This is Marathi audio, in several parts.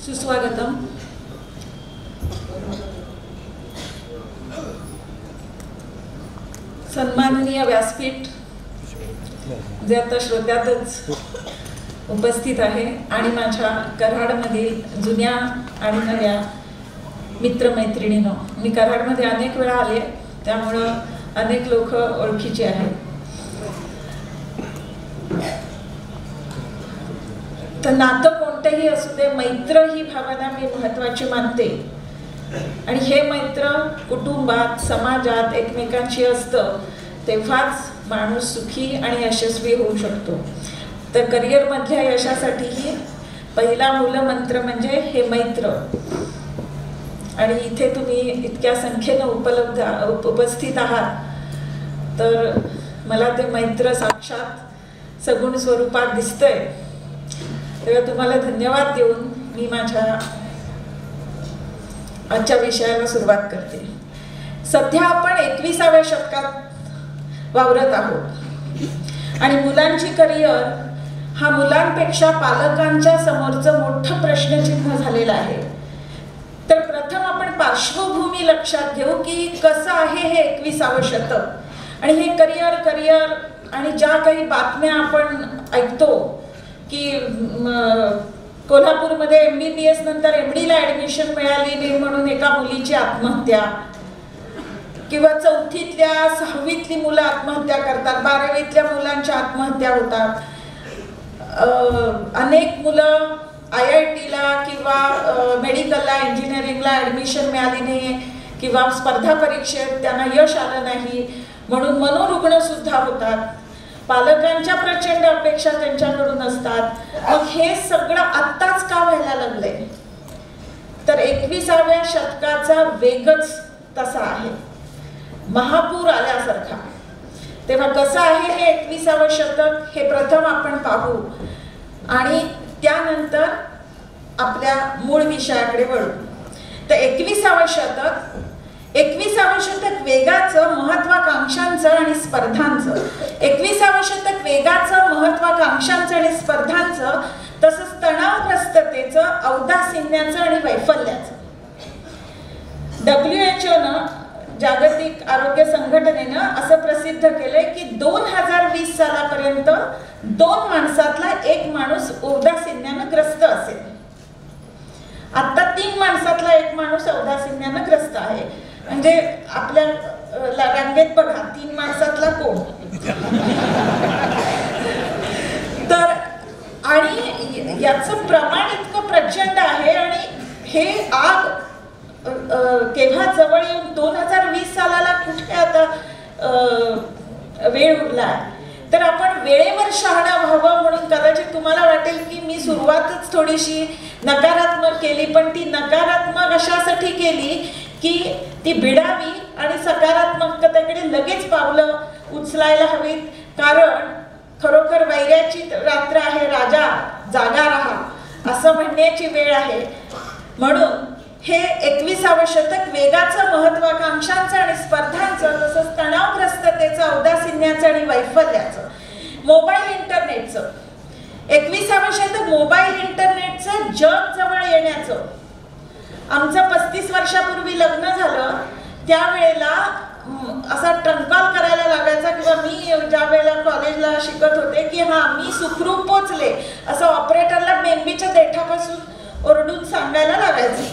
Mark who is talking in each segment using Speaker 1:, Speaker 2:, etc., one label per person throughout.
Speaker 1: सुस्वागतम. सन्माननीय व्यासपीठ जे आता श्रोत्यातच उपस्थित आहे आणि माझ्या कराडमधील जुन्या आणि नव्या मित्रमैत्रिणींनो, मी कराडमध्ये अनेक वेळा आले, त्यामुळं अनेक लोक ओळखीचे आहेत. तर नातं कोणतेही असू दे, मैत्र ही भावना मी महत्त्वाची मानते. आणि हे मैत्र कुटुंबात, समाजात एकमेकांशी असतं, तेव्हाच माणूस सुखी आणि यशस्वी होऊ शकतो. तर करिअरमधल्या यशासाठीही पहिला मूलमंत्र म्हणजे हे मैत्र. आणि इथे तुम्ही इतक्या संख्येनं उपस्थित आहात, तर मला ते मैत्र साक्षात सगुण स्वरूपात दिसतंय. तेव्हा तुम्हाला धन्यवाद देऊन मी माझ्या आजच्या विषयाला सुरुवात करते. सध्या आपण 21व्या शतकात वावरत आहोत आणि मुलांची करिअर हा मुलांपेक्षा पालकांच्या समोरचं मोठं प्रश्नचिन्ह झालेलं आहे. तर प्रथम आपण पार्श्वभूमी लक्षात घेऊ की कसं आहे हे 21वं शतक आणि हे करिअर आणि ज्या काही बातम्या आपण ऐकतो की कोल्हापूरमध्ये MBBS नंतर MD ला ॲडमिशन मिळाली नाही म्हणून एका मुलीची आत्महत्या, किंवा 4थीतल्या 6वीतली मुलं आत्महत्या करतात, 12वीतल्या मुलांच्या आत्महत्या होतात. अनेक मुलं IITला किंवा मेडिकलला, इंजिनिअरिंगला ॲडमिशन मिळाली नाही किंवा स्पर्धा परीक्षेत त्यांना यश आलं नाही म्हणून मनोरुग्ण सुद्धा होतात. पालकांच्या प्रचंड अपेक्षा त्यांच्याकडून असतात. मग हे सगळं आत्ताच का व्हायला लागलंय? तर 21व्या शतकाचा वेगच तसा आहे, महापूर आल्यासारखा. तेव्हा कसं आहे हे 21वं शतक हे प्रथम आपण पाहू आणि त्यानंतर आपल्या मूळ विषयाकडे वळू. तर 21वं शतक वेगाचं, महत्वाकांक्षांचं आणि स्पर्धांचं. 21वं शतक वेगाचं, महत्वाकांक्षांचं आणि स्पर्धांचं, तसंच तणावग्रस्ततेचं, औदासिन्याचं आणि वैफल्याचं. WHO जागतिक आरोग्य संघटनेनं असं प्रसिद्ध केलंय की 2020 सालापर्यंत 2 माणसातला 1 माणूस औदासिन्यानं ग्रस्त असेल. आता 3 माणसातला 1 माणूस औदासिन्यानं ग्रस्त आहे. म्हणजे आपल्या रांगेत बघा 3 माणसातला कोण. तर आणि याचं प्रमाण इतकं प्रचंड आहे आणि हे आग केव्हा जवळ येऊन 2020 सालाला कुठे आता वेळ उरला. तर आपण वेळेवर शहाणा व्हावं म्हणून कदाचित तुम्हाला वाटेल की मी सुरुवातच थोडीशी नकारात्मक केली, पण ती नकारात्मक अशासाठी केली की ती भिडावी आणि सकारात्मकतेकडे लगेच पावलं उचलायला हवीत. कारण खरोखर वैऱ्याची रात्र आहे, राजा जागा राहा असं म्हणण्याची वेळ आहे. म्हणून हे 21वं शतक वेगाचं, महत्वाकांक्षांचं आणि स्पर्धांचं, तसंच तणावग्रस्ततेचं, औदासिन्याचं आणि वैफल्याचं. मोबाईल इंटरनेटचं 21वं शतक मोबाईल इंटरनेटचं जग जवळ येण्याचं. आमचं 35 वर्षापूर्वी लग्न झालं त्यावेळेला असा ट्रंकॉल करायला लागायचा किंवा मी ज्या वेळेला कॉलेजला शिकत होते की मी सुखरूप पोचले असं ऑपरेटरला मेंबीच्या देठापासून ओरडून सांगायला लागायचं.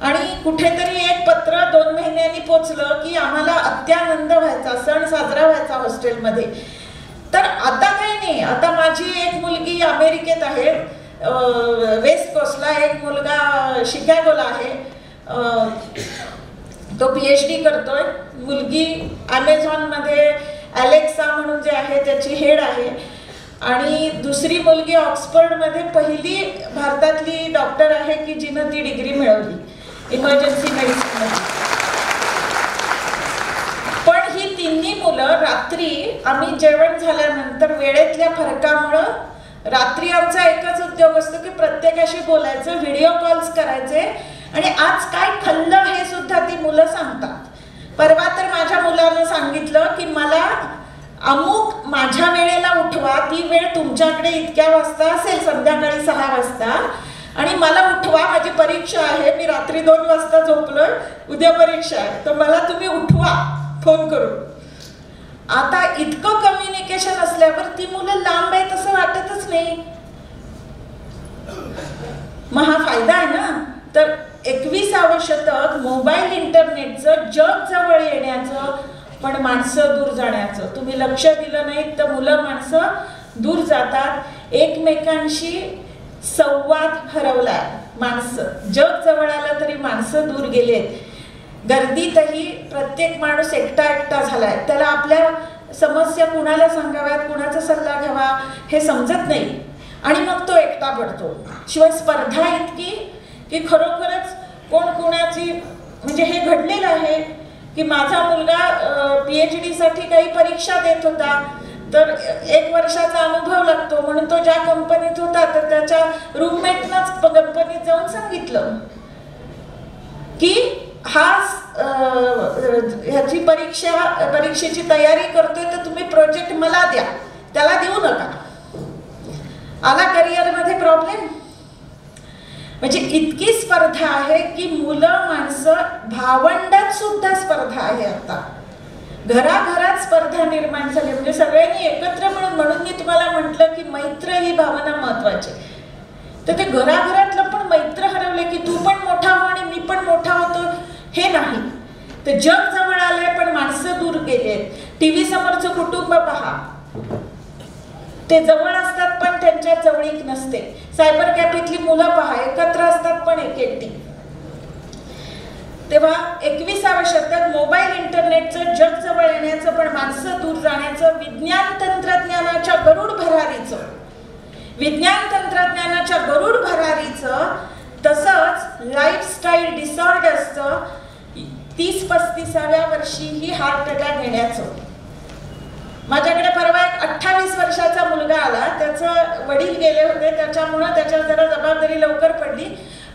Speaker 1: आणि कुठेतरी एक पत्र 2 महिन्यांनी पोचलं की आम्हाला अत्यानंद व्हायचा, सण साजरा व्हायचा हॉस्टेलमध्ये. तर आता काही नाही. आता माझी एक मुलगी अमेरिकेत आहे, वेस्ट कोस्टला, एक मुलगा शिकागोला आहे, तो PhD करतोय. मुलगी ॲमेझॉनमध्ये अलेक्सा म्हणून जे आहे त्याची हेड आहे आणि दुसरी मुलगी ऑक्सफर्डमध्ये पहिली भारतातली डॉक्टर आहे की जिनं ती डिग्री मिळवली इमर्जन्सी मेडिसिनमध्ये. पण ही तिन्ही मुलं रात्री आम्ही जेवण झाल्यानंतर वेळेतल्या फरकामुळं रात्री आमचा एकच उद्योग असतो की प्रत्येकाशी बोलायचं, व्हिडिओ कॉल्स करायचे आणि आज काय खाल्लं हे सुद्धा ती मुलं सांगतात. परवा तर माझ्या मुलानं सांगितलं की मला अमुक माझ्या वेळेला उठवा, ती वेळ तुमच्याकडे इतक्या वाजता असेल, संध्याकाळी 6 वाजता, आणि मला उठवा उठवा, माझी परीक्षा आहे, मी रात्री 2 वाजता झोपलोय, उद्या परीक्षा आहे, तर मला तुम्ही उठवा फोन करून. आता इतकं कम्युनिकेशन असल्यावर ती मुलं लांब आहेत असं वाटतच नाही. मग हा फायदा आहे ना. तर 21वे शतक मोबाईल इंटरनेटचं जग जवळ येण्याचं, पण माणसं दूर जाण्याचं. तुम्ही लक्ष दिलं नाही तर मुलं माणसं दूर जातात. एकमेकांशी संवाद हरवला. माणसं जग जवळ आलं तरी माणसं दूर गेलेत. गर्दीतही प्रत्येक माणूस एकटा एकटा झालाय. त्याला आपल्या समस्या कुणाला सांगाव्यात, कुणाचा सल्ला घ्यावा हे समजत नाही आणि मग तो एकटा पडतो. शिवाय स्पर्धा इतकी की खरोखरच कोण कुणाची, म्हणजे हे घडलेलं आहे की माझा मुलगा PhD साठी काही परीक्षा देत होता, तर 1 वर्षाचा अनुभव लागतो म्हणून तो ज्या कंपनीत होता तर त्याच्या रूममेटनंच कंपनीत जाऊन सांगितलं की हा ह्याची परीक्षेची तयारी करतोय तर तुम्ही प्रोजेक्ट मला द्या, त्याला देऊ नका. आला करिअरमध्ये प्रॉब्लेम. म्हणजे इतकी स्पर्धा आहे की मुलं माणसं, भावंडात सुद्धा स्पर्धा आहे. आता घराघरात स्पर्धा निर्माण झाली. म्हणजे सगळ्यांनी एकत्र मिळून, म्हणून मी तुम्हाला म्हटलं की मैत्र ही भावना महत्वाची. तर ते घराघरातलं पण मैत्र हरवले की तू पण मोठा हो आणि मी पण मोठा होतो हे नाही. तर जग जवळ आलंय पण माणसं दूर गेलेत. TV समोरचं कुटुंब पहा, ते जवळ असतात पण त्यांच्या जवळीक नसते. सायबर कॅफेतली मुलं पहा, एकत्र असतात पण एकटी. तेव्हा 21वे शतक मोबाईल इंटरनेटचं जग जवळ येण्याचं पण माणसं दूर जाण्याचं, विज्ञान तंत्रज्ञानाच्या गरुड भरारीचं तसंच लाईफस्टाईल डिसऑर्डर्सचं 30-35व्या वर्षी ही हार्ट अटॅक येण्याचं. माझ्याकडे परवा एक 28 वर्षाचा मुलगा आला. त्याचं वडील गेले होते, त्याच्यामुळं त्याच्यावर जरा जबाबदारी लवकर पडली.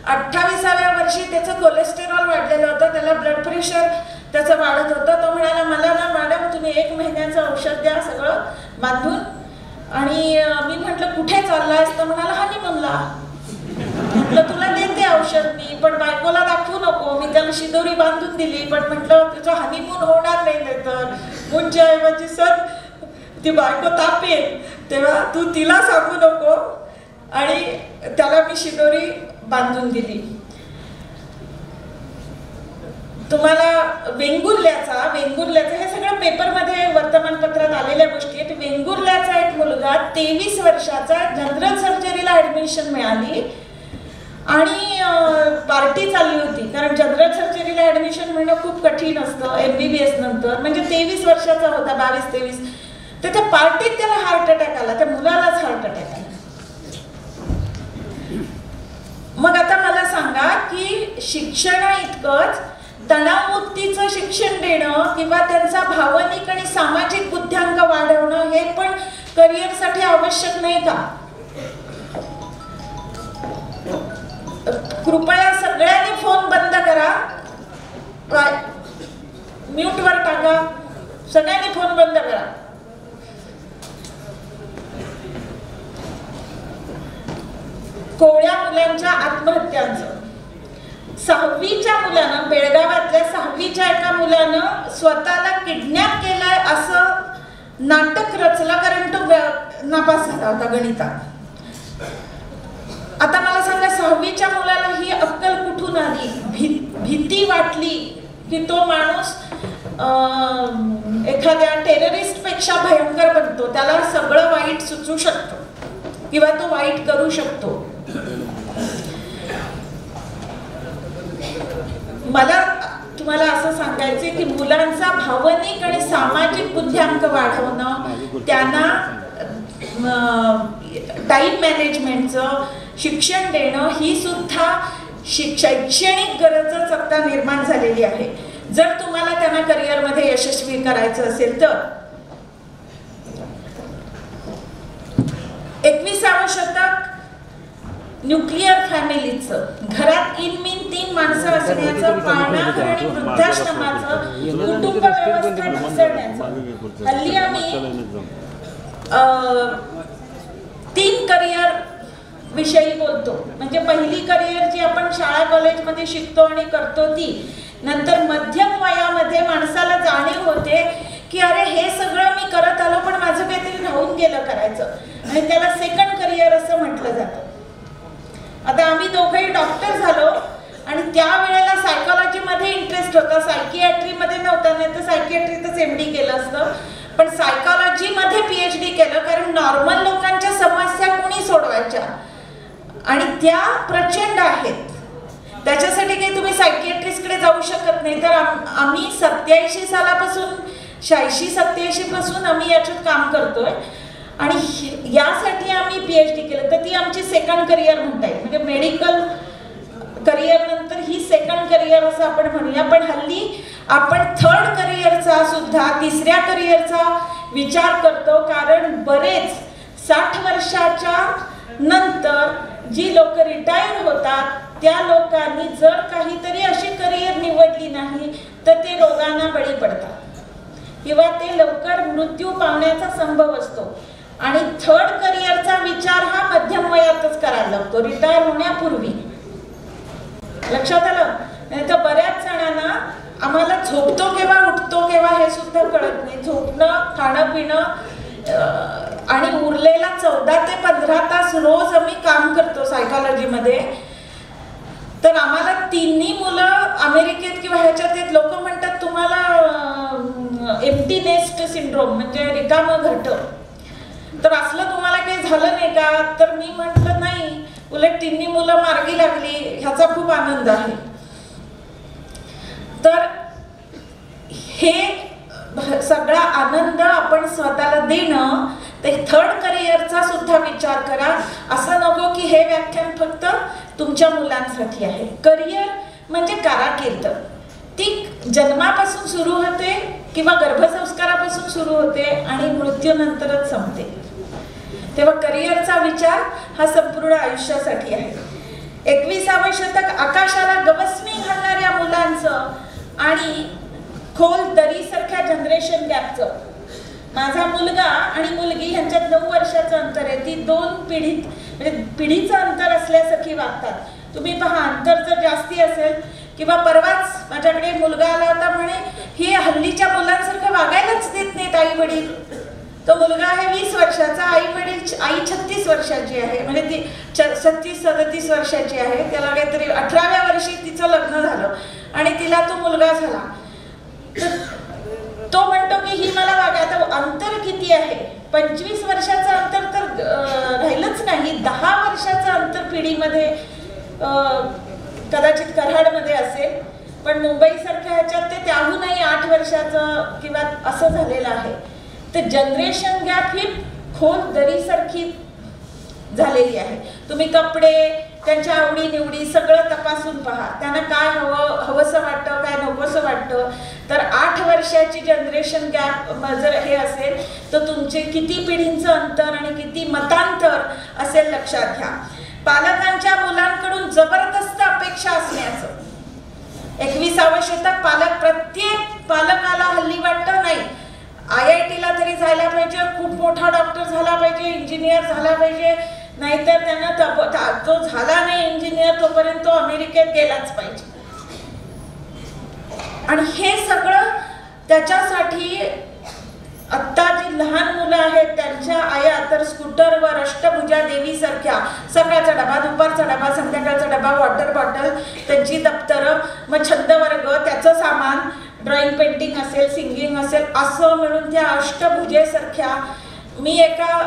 Speaker 1: 28व्या वर्षी त्याचं कोलेस्टेरॉल वाढलेलं होतं, त्याला ब्लड प्रेशर त्याचं वाढत होतं. तो म्हणाला मला ना मॅडम तुम्ही 1 महिन्याचं औषध द्या सगळं बांधून. आणि मी म्हटलं कुठे चाललायस? तर म्हणाला हनीमूनला. म्हटलं तुला देते औषध मी, पण बायकोला दाखवू नको. मी त्याला शिदोरी बांधून दिली, पण म्हटलं तुझं हनीमून होणार नाही, तर मुंच्या ऐवजी सर ती बायको तापेल, तेव्हा तू तिला सांगू नको. आणि त्याला मी शिदोरी बांधून दिली. तुम्हाला वेंगुर्ल्याचा हे सगळं पेपरमध्ये वर्तमानपत्रात आलेल्या गोष्टी आहेत. वेंगुर्ल्याचा एक मुलगा 23 वर्षाचा, जनरल सर्जरीला ऍडमिशन मिळाली आणि पार्टी चालली होती. कारण जनरल सर्जरीला ऍडमिशन मिळणं खूप कठीण असतं MBBS नंतर. म्हणजे 23 वर्षाचा होता, 22-23. तर त्या पार्टीत त्याला हार्ट अटॅक आला, त्या मुलालाच हार्ट अटॅक आला. मग आता मला सांगा की शिक्षण इतकंच, तणावमुक्तीचं शिक्षण देणं किंवा त्यांचा भावनिक आणि सामाजिक बुद्ध्यांक वाढवणं हे पण करिअरसाठी आवश्यक नाही का? कृपया सगळ्यांनी फोन बंद करा, म्यूटवर टाका, सगळ्यांनी फोन बंद करा. कोवळ्या मुलांच्या आत्महत्यांचं, 6वीच्या मुलानं, बेळगावातल्या 6वीच्या एका मुलानं स्वतःला किडनॅप केलाय असं नाटक रचलं, कारण तो नापास झाला होता गणितात. आता मला सांगा 6वीच्या मुलाला ही अक्कल कुठून आली? भीती वाटली की तो माणूस एखाद्या टेररिस्ट पेक्षा भयंकर बनतो, त्याला सगळं वाईट सुचू शकतं किंवा तो वाईट करू शकतो. मला तुम्हाला असं सांगायचे की मुलांचा भावनिक आणि सामाजिक बुद्ध्यांक वाढवणं, त्यांना टाइम मॅनेजमेंटचं शिक्षण देणं ही सुद्धा शैक्षणिक गरजच आता निर्माण झालेली आहे. जर तुम्हाला त्यांना करिअरमध्ये यशस्वी करायचं असेल तर. 21वे शतक न्यूक्लिअर फॅमिलीचं, घरात इनमिन 3 माणसं असण्याचं, पाळणाघर आणि वृद्धाश्रमाचं, कुटुंब व्यवस्था ढासळण्याचं. हल्ली आम्ही 3 करिअर विषयी बोलतो. म्हणजे पहिली करिअर जी आपण शाळा कॉलेजमध्ये शिकतो आणि करतो ती, नंतर मध्यम वयामध्ये माणसाला जाणीव होते की अरे हे सगळं मी करत आलो पण माझं काहीतरी राहून गेलं करायचं, आणि त्याला सेकंड करिअर असं म्हटलं जातं. आता आम्ही दोघंही डॉक्टर झालो आणि त्यावेळेला सायकोलॉजीमध्ये इंटरेस्ट होता, सायकियाट्रीमध्ये नव्हता, नाही तर सायकियाट्रीतच MD केलं असतं, पण सायकोलॉजीमध्ये PhD केलं, कारण नॉर्मल लोकांच्या समस्या कोणी सोडवायच्या आणि त्या प्रचंड आहेत. त्याच्यासाठी काही तुम्ही सायकियाट्रिस्टकडे जाऊ शकत नाही. तर आम्ही 87 सालापासून 86-87 पासून आम्ही याच्यात काम करतोय आणि यासाठी आम्ही PhD केलं. तर ती आमची सेकंड करिअर म्हणता येईल. म्हणजे मेडिकल करिअर नंतर ही सेकंड करिअर असं आपण म्हणूया. पण हल्ली आपण थर्ड करिअरचा सुद्धा, तिसऱ्या करिअरचा विचार करतो, कारण बरेच 60 वर्षाच्या नंतर जी लोक रिटायर होतात त्या लोकांनी जर काहीतरी अशी करिअर निवडली नाही तर ते रोगांना बळी पडतात किंवा ते लवकर मृत्यू पावण्याचा संभव असतो. आणि थर्ड करिअरचा विचार हा मध्यम वयातच करायला लागतो, रिटायर होण्यापूर्वी. लक्षात आलं? नाही तर बऱ्याच जणांना आम्हाला झोपतो केव्हा उठतो केव्हा हे सुद्धा कळत नाही. झोपणं, खाणं पिणं आणि उरलेला 14 ते 15 तास रोज आम्ही काम करतो सायकोलॉजीमध्ये. तर आम्हाला तिन्ही मुलं अमेरिकेत किंवा ह्याच्यात आहेत. लोक म्हणतात तुम्हाला एम्प्टी नेस्ट सिंड्रोम म्हणजे रिकामं घरटं. तर असलं तुम्हाला काही झालं नाही का? तर मी म्हटलं नाही, उलट तिन्ही मुलं मार्गी लागली ह्याचा खूप आनंद आहे. तर हे सगळा आनंद आपण स्वतःला देणं, ते थर्ड करिअरचा सुद्धा विचार करा. असं नको की हे व्याख्यान फक्त तुमच्या मुलांसाठी आहे. करिअर म्हणजे कारकीर्द, ती जन्मापासून सुरू होते किंवा गर्भसंस्कारापासून सुरू होते आणि मृत्यूनंतरच संपते. तेव्हा करिअरचा विचार हा संपूर्ण आयुष्यासाठी आहे. 21सावे शतक आकाशाला गवसणी घालणाऱ्या मुलांचं आणि खोल दरीसारख्या जनरेशन गॅपचं. माझा मुलगा आणि मुलगी ह्यांच्यात 9 वर्षाचं अंतर आहे. ती 2 पिढीत म्हणजे पिढीचं अंतर असल्यासारखी वागतात. तुम्ही पहा, अंतर जर जास्ती असेल किंवा परवाच माझ्याकडे मुलगा आला होता, म्हणे हे हल्लीच्या मुलांसारखं वागायलाच देत नाहीत आई वडील. तो मुलगा आहे 20 वर्षाचा, आई 36 वर्षाची आहे, म्हणजे ती 36-37 वर्षाची आहे. त्याला काहीतरी 18व्या वर्षी तिचं लग्न झालं आणि तिला तो मुलगा झाला. तर तो म्हणतो की ही मला वागा. आता अंतर किती आहे? 25 वर्षाचं अंतर तर राहिलंच नाही, 10 वर्षाचं अंतर पिढीमध्ये कदाचित कराडमध्ये असेल, पण मुंबईसारख्या ह्याच्यात ते त्याहूनही 8 वर्षाचं किंवा असं झालेलं आहे. तर जनरेशन गॅप ही खोल दरीसारखी झालेली आहे. तुम्ही कपडे, त्यांच्या आवडी निवडी सगळं तपासून पहा. त्यांना काय हवंसं वाटतं, काय नकोसं वाटतं. तर 8 वर्षाची जनरेशन गॅप जर हे असेल तर तुमचे किती पिढींचं अंतर आणि किती मतांतर असेल लक्षात घ्या. पालकांच्या मुलांकडून जबरदस्त अपेक्षा असण्याचं. 21सावं शतक प्रत्येक पालकाला हल्ली वाटतं नाही IIT ला तरी जायला पाहिजे, खूप मोठा डॉक्टर झाला पाहिजे, इंजिनियर झाला पाहिजे, नाहीतर त्यांना तो झाला नाही इंजिनियर तोपर्यंत तो अमेरिकेत गेलाच पाहिजे. आणि हे सगळं त्याच्यासाठी आत्ता जी लहान मुलं आहेत त्यांच्या आया तर स्कूटरवर अष्टभुजा देवीसारख्या सकाळचा डबा, दुपारचा डबा, संध्याकाळचा डबा, वॉटर बॉटल, त्यांची दप्तरं, मग छंद वर्ग, त्याचं सामान, ड्रॉइंग पेंटिंग असेल, सिंगिंग असेल, असं मिळून त्या अष्टभुजेसारख्या. मी एका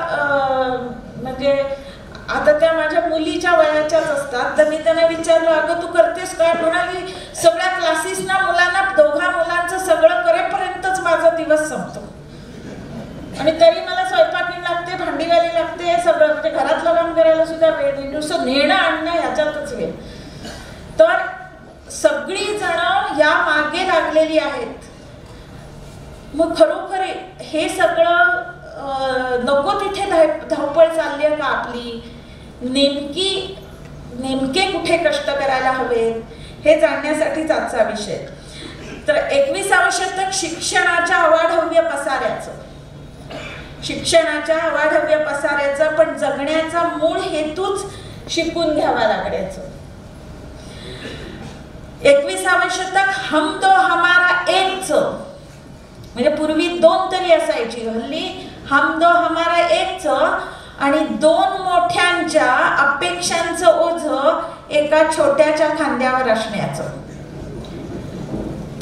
Speaker 1: म्हणजे आता त्या माझ्या मुलीच्या वयाच्याच असतात, तर मी त्यांना विचारलं अगं तू करतेस काय? म्हणाली सगळ्या क्लासेसना मुलांना, दोघा मुलांचं सगळं करेपर्यंतच माझा दिवस संपतो आणि तरी मला स्वयंपाकी लागते, भांडीवाली लागते, सगळं म्हणजे घरातलं काम करायला सुद्धा वेळ नाही, नुसतं नेणं आणणं ह्याच्यातच वेळ. तर सगळी जण या मागे लागलेली आहेत. मग खरोखर हे सगळं नको तिथे धावपळ चालली आहे का आपली? नेमके कुठे कष्ट करायला हवेत हे जाणण्यासाठीच आजचा विषय. तर 21सावं शतक शिक्षणाच्या अवाढव्य पसाऱ्याचं, शिक्षणाच्या अवाढव्य पसाऱ्याचा, पण जगण्याचा मूळ हेतूच शिकून घ्यावा लागण्याचं. 21वावं शतक हम दो हमारा एकच, म्हणजे पूर्वी 2 तरी असायची, हल्ली हम दो हमारा एकच आणि 2 मोठ्यांच्या अपेक्षांचं ओझं एका छोट्याच्या खांद्यावर असण्याचं.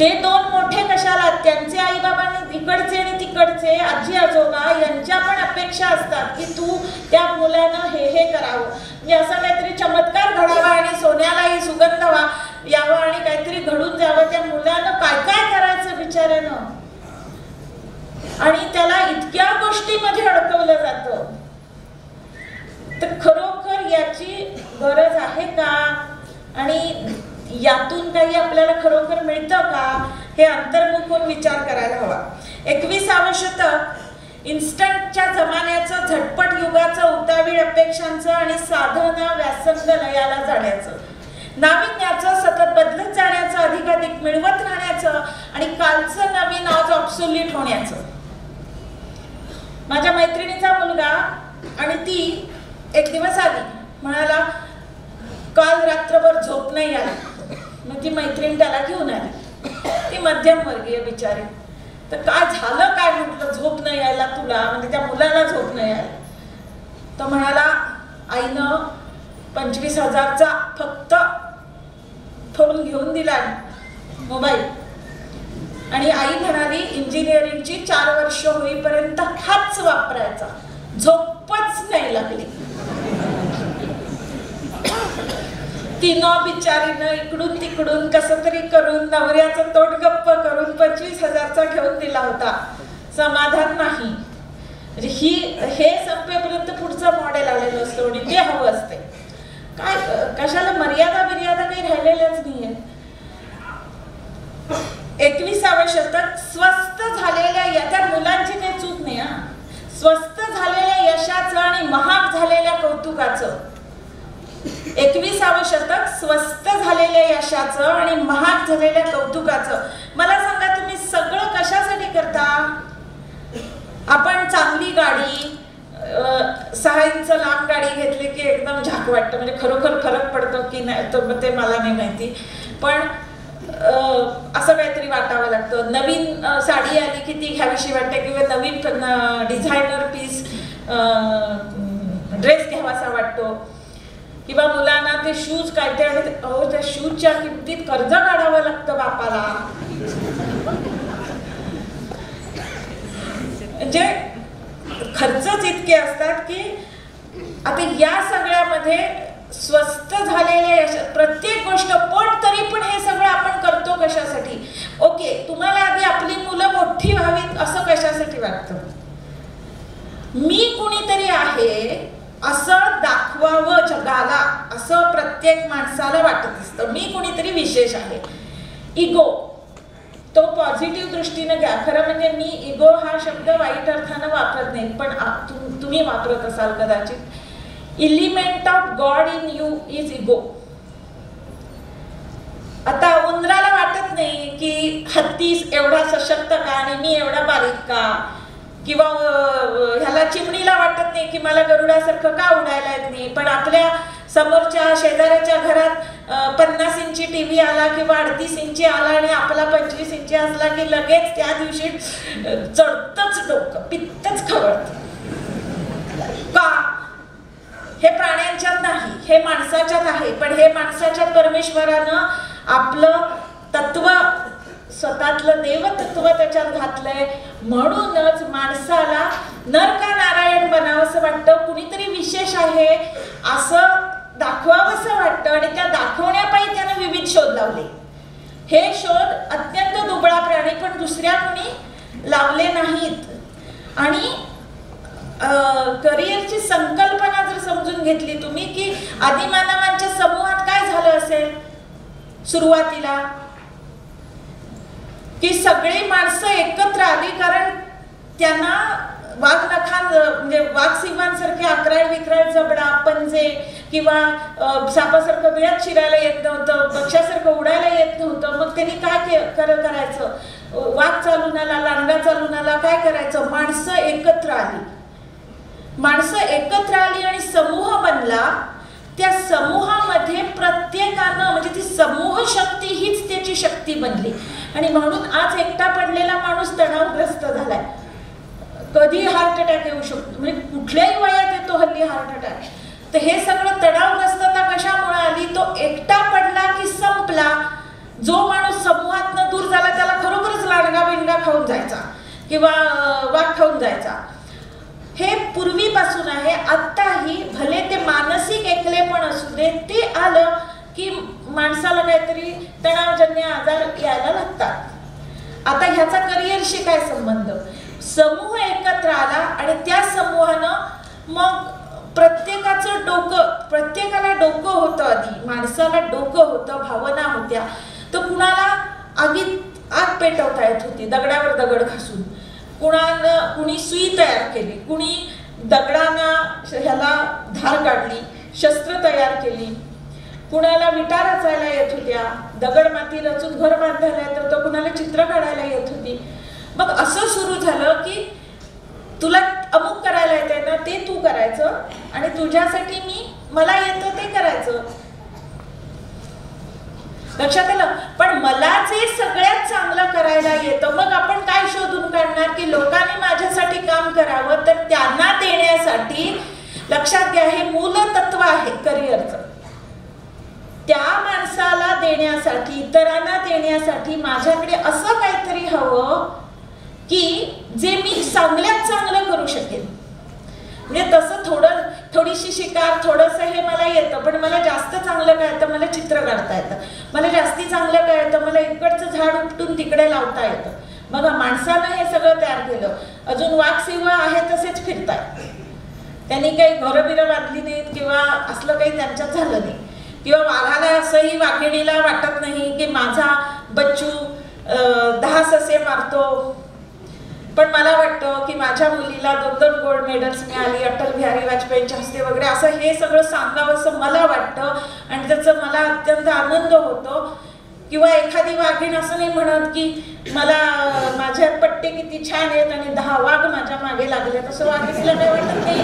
Speaker 1: ते 2 मोठे कशाला? त्यांचे आई बाबांनी इकडचे आणि तिकडचे आजी आजोबा यांच्या पण अपेक्षा असतात की तू त्या मुलानं हे करावं, म्हणजे असं काहीतरी चमत्कार घडावा आणि सोन्यालाही सुगंध यावं आणि काहीतरी घडून जावं. त्या मुलानं काय काय करायचं बिचाऱ्यानं, आणि त्याला इतक्या गोष्टीमध्ये अडकवलं जातं. तर खरोखर याची गरज आहे का, आणि यातून काही आपल्याला खरोखर मिळतं का, हे अंतर्मुख होऊन विचार करायला हवा. 21वावं शतक इन्स्टंटच्या जमान्याचं, झटपट युगाचं, उतावीळ अपेक्षांचं आणि साधना व्यासंग लयाला जाण्याचं, नाविन्याचं, सतत बदलत जाण्याचं, अधिकाधिक मिळवत राहण्याचं आणि कालचं नवीन आज ऑब्सोल्यूट होण्याचं. माझ्या मैत्रिणीचा मुलगा आणि ती एक दिवस आली, म्हणाला काल रात्रभर झोप नाही आली. मग ती मैत्रीण त्याला घेऊन आली, ती मध्यमवर्गीय बिचारी. तर काय झालं काय म्हटलं, झोप नाही यायला तुला, म्हणजे त्या मुलाला झोप नाही आली. तो म्हणाला आईनं 25,000चा फक्त फोन घेऊन दिला मोबाईल, आणि आई म्हणाली इंजिनिअरिंगची 4 वर्ष होईपर्यंत हाच वापरायचा, झोपच नाही लागली. तिनं बिचारीनं इकडून तिकडून कसं तरी करून नवऱ्याचं तोंड गप्प करून 25,000चा घेऊन दिला होता. समाधान नाही, म्हणजे हे संपेपर्यंत पुढचं मॉडेल आलेलं असतं आणि ते हवं असते. काय कशाला मर्यादा काही राहिलेल्याच नाहीये. 21वावं शतक स्वस्त झालेल्या, त्या मुलांची काही चूक नाही हा, स्वस्त झालेल्या यशाचं आणि महाग झालेल्या कौतुकाचं. 21वावं शतक स्वस्त झालेल्या यशाचं आणि महाग झालेल्या कौतुकाचं. मला सांगा तुम्ही सगळं कशासाठी करता? आपण चांगली गाडी, 6 इंच लांब गाडी घेतली की एकदम झाक वाटतं, म्हणजे खरोखर फरक पडतो की नाही ते मला नाही माहिती, पण असं काहीतरी वाटावं लागतं. नवीन साडी आली की ती घ्यावीशी वाटते, किंवा नवीन डिझायनर पीस ड्रेस घ्यावासा वाटतो, किंवा मुलांना ते शूज काय ते, आणि त्या शूजच्या किमतीत कर्ज काढावं लागतं बापाला. म्हणजे खर्चच इतके असतात की आता या सगळ्यामध्ये स्वस्त झालेले प्रत्येक गोष्ट, पण हे सगळं आपण करतो कशासाठी? ओके, तुम्हाला आधी आपली मुलं मोठी व्हावीत असं कशासाठी वाटतं? मी कुणीतरी आहे असं दाखवावं जगाला, असं प्रत्येक माणसाला वाटत असतं. मी कुणीतरी विशेष आहे. इगो, तो पॉझिटिव्ह दृष्टीने घ्या. खरं म्हणजे मी इगो हा शब्द वाईट अर्थानं वापरत नाही, पण तुम्ही वापरत असाल कदाचित. Element of God in you is ego. आता उंदराला वाटत नाही की हत्ती एवढा सशक्त का आणि मी एवढा बारीक का, किंवा ह्याला चिमणीला वाटत नाही की मला गरुडासारखं का उडायला येत नाही. पण आपल्या समोरच्या शेजाऱ्याच्या घरात 50 इंची टीव्ही आला किंवा 38 इंची आला आणि आपला 25 इंची असला की लगेच त्या दिवशी चढतच डोकं, पित्तच खवळत. का? हे प्राण्यांच्यात नाही, हे माणसाच्यात आहे. पण हे माणसाच्यात परमेश्वरानं आपलं तत्व, स्वतःतलं देवतत्व त्याच्यात घातलंय. म्हणूनच माणसाला नर का नारायण बनावंसं वाटतं, कुणीतरी विशेष आहे असं दाखवावंसं वाटतं, आणि त्या दाखवण्यापायी त्यानं विविध शोध लावले. हे शोध अत्यंत दुबळा प्राणी पण दुसऱ्या कोणी लावले नाहीत. आणि करिअरची संकल्पना जर समजून घेतली तुम्ही की आदिमानवांच्या समूहात काय झालं असेल सुरुवातीला, की सगळी माणसं एकत्र आली कारण त्यांना वाघ नखां म्हणजे वाघ सिंहांसारखे अकराळ विक्राळ जबडा, पंजे किंवा सापासारखं बिळात शिरायला येत नव्हतं, पक्षासारखं उडायला येत नव्हतं. मग त्यांनी काय करायचं? वाघ चालून आला, लांडगा चालून आला, काय करायचं? माणसं एकत्र आली. माणसं एकत्र आली आणि समूह बनला. त्या समूहामध्ये प्रत्येकानं म्हणजे ती समूह शक्ती हीच त्याची शक्ती बनली. आणि म्हणून आज एकटा पडलेला माणूस तणावग्रस्त झालाय. कधी हार्ट अटॅक येऊ शकतो, म्हणजे कुठल्याही वयात येतो हल्ली हार्ट अटॅक. तर हे सगळं तणावग्रस्तता कशामुळे आली? तो एकटा पडला की संपला. जो माणूस समूहातनं दूर झाला त्याला खरोखरच लाडगा बिंडगा खाऊन जायचा किंवा वाघ खाऊन जायचा. हे पूर्वीपासून आहे. आत्ताही भले ते मानसिक एकलेपण असू दे, ते आलं की माणसाला काहीतरी तणावजन्य आजार यायला लागतात. आता ह्याचा करिअरशी काय संबंध? समूह एकत्र आला आणि त्या समूहानं मग प्रत्येकाचं डोकं, प्रत्येकाला डोकं होतं, आधी माणसाला डोकं होतं, भावना होत्या. तर कुणाला आगीत आग पेटवता येत होती दगडावर दगड घासून, कुणी सुई तयार केली, कुणी दगडांना ह्याला धार काढली, शस्त्र तयार केली, कुणाला विटा रचायला येत होत्या, दगड माती रचून घर बांधायला येत होतं, कुणाला चित्र काढायला येत होती. मग असं सुरू झालं की तुला अमुक करायला येते ना, ते तू करायचं आणि तुझ्यासाठी मला येतं ते करायचं. लक्षात आलं? पण मला जे सगळ्यात चांगलं करायला येतं, मग आपण काय शोधून काढणार की लोकांनी माझ्यासाठी काम करावं, तर त्यांना देण्यासाठी. लक्षात घ्या, हे मूलतत्व आहे करिअरचं. त्या माणसाला देण्यासाठी, इतरांना देण्यासाठी माझ्याकडे असं काहीतरी हवं की जे मी चांगल्यात चांगलं करू शकेन. म्हणजे तसं थोडीशी शिकार, थोडंसं हे मला येतं, पण मला जास्त चांगलं काय येतं? मला चित्र काढता येतं. मला जास्ती चांगलं काय येतं? मला इकडचं झाड उपटून तिकडे लावता येतं. मग माणसानं हे सगळं तयार केलं. अजून वाघ सिंह आहे तसेच फिरतात. त्यांनी काही घरं बिरं बांधली नाहीत किंवा असलं काही त्यांच्यात झालं नाही. किंवा वाघाला असंही, वाघिणीला वाटत नाही की माझा बच्चू 10 ससे मारतो, पण मला वाटतं की माझ्या मुलीला 2-2 गोल्ड मेडल्स मिळाली अटल बिहारी वाजपेयींच्या हस्ते वगैरे, असं हे सगळं सांगावं असं मला वाटतं आणि त्याचं मला अत्यंत आनंद होतो. किंवा एखादी वाघीण असं नाही म्हणत की मला माझ्या पट्टे किती छान आहेत आणि 10 वाघ माझ्या मागे लागले, तसं वाघिणीला काही वाटत नाही.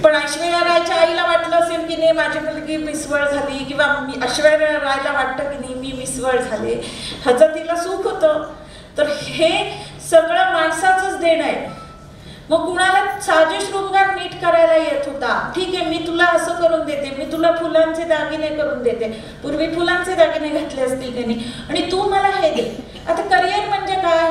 Speaker 1: पण ऐश्वर्या रायच्या आईला वाटलं असेल की नाही माझी मुलगी मिसवळ झाली, किंवा ऐश्वर्या रायला वाटतं की नाही मी मिसवळ झाले, ह्याचं तिला सुख होतं. तर हे सगळं माणसाचंच देणं आहे. मग कुणाला साजे शृंगार नीट करायला येत होता, ठीक आहे मी तुला असं करून देते, मी तुला फुलांचे दागिने करून देते. पूर्वी फुलांचे दागिने घातले असतील त्यांनी, आणि तू मला हे दे. आता करिअर म्हणजे काय?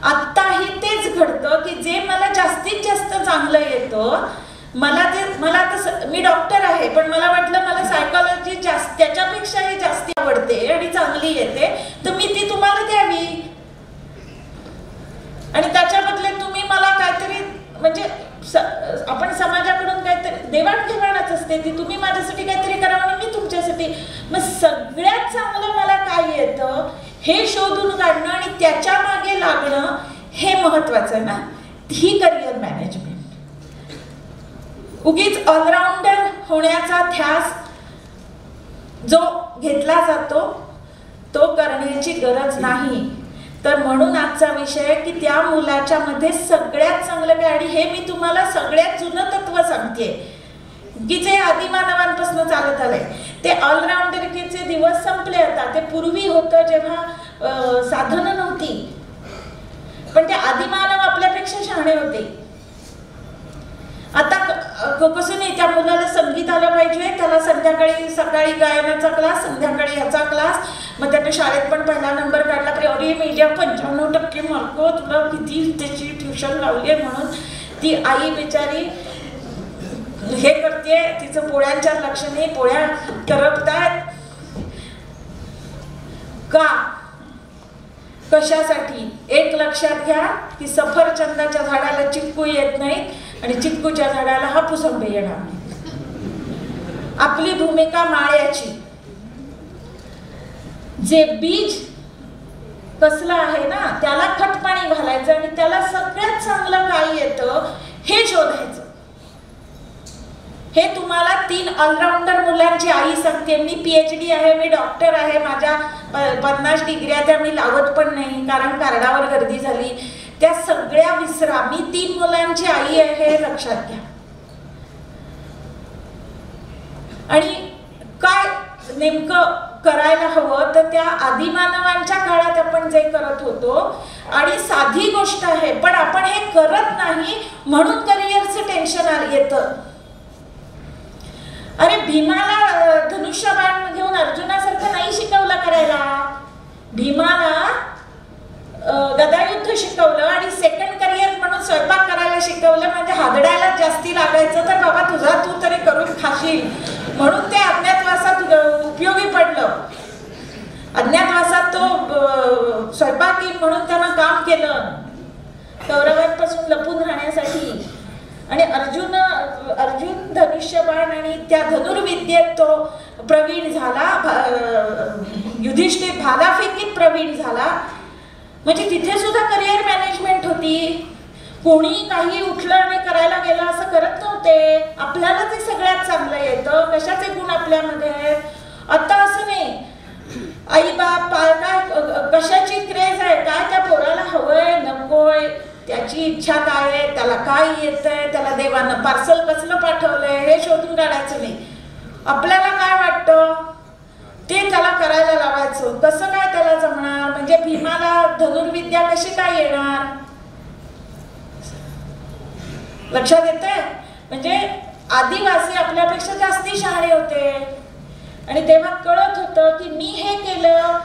Speaker 1: आत्ताही तेच घडतं की जे मला जास्तीत जास्त चांगलं येतं, मला तर मी डॉक्टर आहे पण मला वाटलं मला सायकोलॉजी जास्त त्याच्यापेक्षाही जास्त आवडते आणि चांगली येते, तर मी ती तुम्हाला द्यावी. आणि त्याच्या बदल्यात तुम्ही मला काहीतरी, म्हणजे आपण समाजाकडून काहीतरी देवाणघेवाणच असते ती, तुम्ही माझ्यासाठी काहीतरी करावं आणि मी तुमच्यासाठी. मग सगळ्यात चांगलं मला काय येतं हे शोधून काढणं आणि त्याच्या मागे लागणं हे महत्वाचं ना. ही करिअर मॅनेजमेंट. उगीच ऑलराऊंडर होण्याचा ध्यास जो घेतला जातो तो करण्याची गरज नाही. तर म्हणून आजचा विषय की त्या मुलाच्या मध्ये सगळ्यात चांगलं काय, आणि हे मी तुम्हाला सगळ्यात जुनं तत्व सांगते की जे आदिमानवांपासून चालत आलंय. ते ऑलराऊंडरचे दिवस संपले. आता ते पूर्वी होतं जेव्हा साधनं नव्हती, पण ते आदिमानव आपल्यापेक्षा शहाणे होते. आता कसं नाही, त्या मुलाला संगीत आलं पाहिजे, त्याला सकाळी गायनाचा क्लास, संध्याकाळी ह्याचा क्लास. मग त्याने शाळेत पण पहिला नंबर काढला, अरे मीडिया 95% मार्क, तुला किती त्याची ट्युशन लावली आहे म्हणून ती आई बिचारी हे करते, तिचं पोळ्यांच्या लक्ष नाही, पोळ्या करपतायत का, कशासाठी? एक लक्षात घ्या की सफरचंदाच्या झाडाला चिक्कू येत नाहीत आणि चिक्कूच्या झाडाला हापूस आंबे येणार नाहीत. आपली भूमिका माळ्याची. जे बीज कसलं आहे ना त्याला खतपाणी घालायचं आणि त्याला सगळ्यात चांगलं काय येतं हे शोधायचं. हे तुम्हाला 3 ऑलराऊंडर मुलांची आई सांगते. मी PhD आहे, मी डॉक्टर आहे, माझ्या 50 डिग्र्या त्या मी लावत पण नाही कारण कार्डावर गर्दी झाली. त्या सगळ्या विसरा. मी 3 मुलांची आई आहे हे लक्षात घ्या. आणि काय नेमकं करायला हवं तर त्या आदिमानवांच्या काळात आपण जे करत होतो आणि साधी गोष्ट आहे पण आपण हे करत नाही म्हणून करिअरचं टेन्शन येतं. अरे भीमाला धनुष्यबाण घेऊन अर्जुनासारखं नाही शिकवलं करायला. भीमाला गदायुद्ध शिकवलं आणि सेकंड करिअर म्हणून स्वयंपाक करायला शिकवलं. म्हणजे हादडायला जास्ती लागायचं तर बाबा तुझा तू तरी करून खाशील म्हणून ते अज्ञातवासात उपयोगी पडलं. अज्ञातवासात तो स्वयंपाक येईल म्हणून त्यानं काम केलं कौरवांपासून लपून राहण्यासाठी. आणि अर्जुन धनुष्यबाण आणि त्या धनुर्विद्येत तो प्रवीण झाला. युधिष्ठिर भालाफेकीत प्रवीण झाला. म्हणजे तिथे सुद्धा करिअर मॅनेजमेंट होती. कोणी काही उठलं आणि करायला गेलं असं करत नव्हते. आपल्याला ते सगळ्यात चांगलं येतं. कशाचे गुण आपल्यामध्ये आहेत. आता असं नाही आई बाप काय कशाची क्रेज आहे काय त्या पोराला हवंय नकोय त्याची इच्छा काय आहे त्याला काय येतंय त्याला देवानं पार्सल कसलं पाठवलंय हे शोधून काढायचं नाही. आपल्याला काय वाटतं ते त्याला करायला लावायचं. कसं काय त्याला जमणार. म्हणजे भीमाला धनुर्विद्या कशी काय येणार लक्षात येतंय. म्हणजे आदिवासी आपल्यापेक्षा जास्ती शहाणे होते आणि तेव्हा कळत होतं की मी हे केलं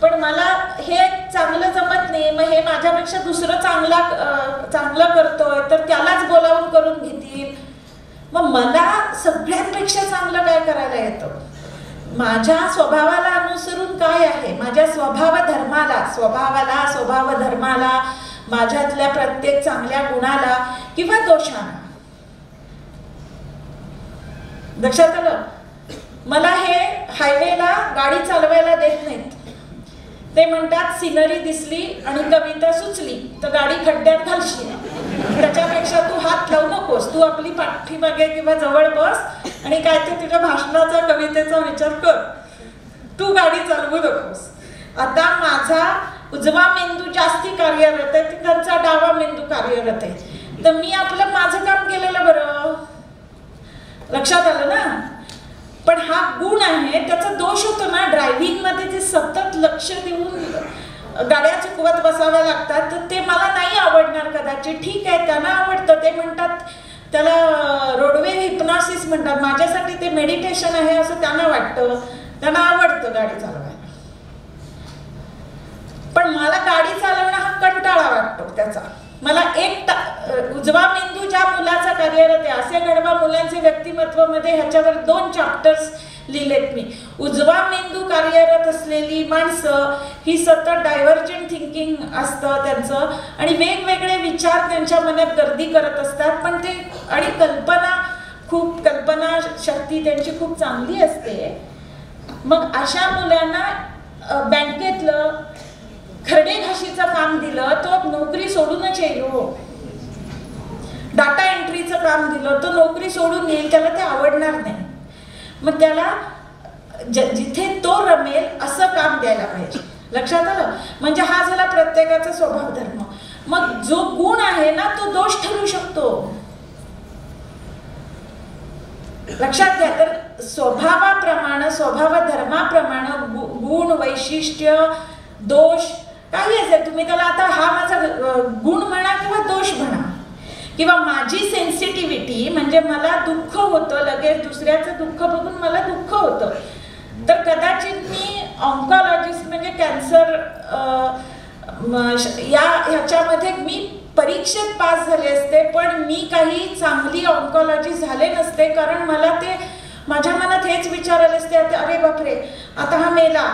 Speaker 1: पण मला हे चांगलं जमत नाही मग हे माझ्यापेक्षा दुसरं चांगलं करतोय तर त्यालाच बोलावून करून घेतील. मग मला सगळ्यांपेक्षा चांगलं काय करायला येतं. माझ्या स्वभावाला अनुसरून काय आहे माझ्या स्वभाव धर्माला माझ्यातल्या प्रत्येक चांगल्या गुणाला किंवा दोषांना. लक्षात आलं. मला हे हायवेला गाडी चालवायला देत नाहीत. ते म्हणतात सिनरी दिसली आणि कविता सुचली तर गाडी खड्ड्यात घालशील त्याच्यापेक्षा तू हात लावू नकोस. तू आपली पाठीमागे किंवा जवळ बस आणि काय ते तुझ्या भाषणाचा कवितेचा विचार कर. तू गाडी चालवू नकोस. आता माझा उजवा मेंदू जास्ती कार्यरत आहे त्यांचा डावा मेंदू कार्यरत आहे तर मी आपलं माझं काम केलेलं बरं. लक्षात आलं ना. पण हा गुण आहे त्याचा दोष होतो ना. ड्रायव्हिंग मध्ये ते सतत लक्ष देऊन गाड्या चुकवत बसाव्या लागतात तर ते मला नाही आवडणार कदाचित. ठीक आहे त्यांना आवडतं. ते म्हणतात त्याला रोडवे हिप्नॉसिस म्हणतात. माझ्यासाठी ते मेडिटेशन आहे असं त्यांना वाटतं. त्यांना आवडतं गाडी चालवायला. पण मला गाडी चालवणं हा कंटाळा वाटतो त्याचा. मला उजवा मेंदू ज्या मुलाचा कार्यरत आहे असे घडवा मुलांचे व्यक्तिमत्व मध्ये ह्याच्यावर 2 चॅप्टर्स लिहिलेत मी. उजवा मेंदू कार्यरत असलेली माणसं ही सतत डायव्हर्जंट थिंकिंग असतं त्यांचं आणि वेगवेगळे विचार त्यांच्या मनात गर्दी करत असतात. पण ते आणि कल्पना शक्ती त्यांची खूप चांगली असते. मग अशा मुलांना बँकेतलं खरडे घाशीचं काम दिलं तो नोकरी सोडूनच येईल. हो डाटा एंट्रीचं काम दिलं तो नोकरी सोडून येईल. त्याला ते आवडणार नाही. मग त्याला जिथे तो रमेल असं काम द्यायला पाहिजे. लक्षात आलं. म्हणजे हा झाला प्रत्येकाचा स्वभाव धर्म. मग जो गुण आहे ना तो दोष ठरू शकतो. लक्षात घ्या. तर स्वभावाप्रमाणे स्वभाव धर्माप्रमाणे गुण वैशिष्ट्य दोष काही असेल तुम्ही त्याला आता हा माझा गुण म्हणा किंवा दोष म्हणा किंवा माझी सेन्सिटिव्हिटी म्हणजे मला दुःख होतं लगेच दुसऱ्याचं दुःख बघून मला दुःख होतं तर कदाचित मी ऑन्कॉलॉजिस्ट म्हणजे कॅन्सर ह्याच्यामध्ये मी परीक्षेत पास झाले असते पण मी काही चांगली ऑन्कॉलॉजिस्ट झाले नसते कारण मला ते माझ्या मनात हेच विचार आले असते अरे बापरे आता हा मेला.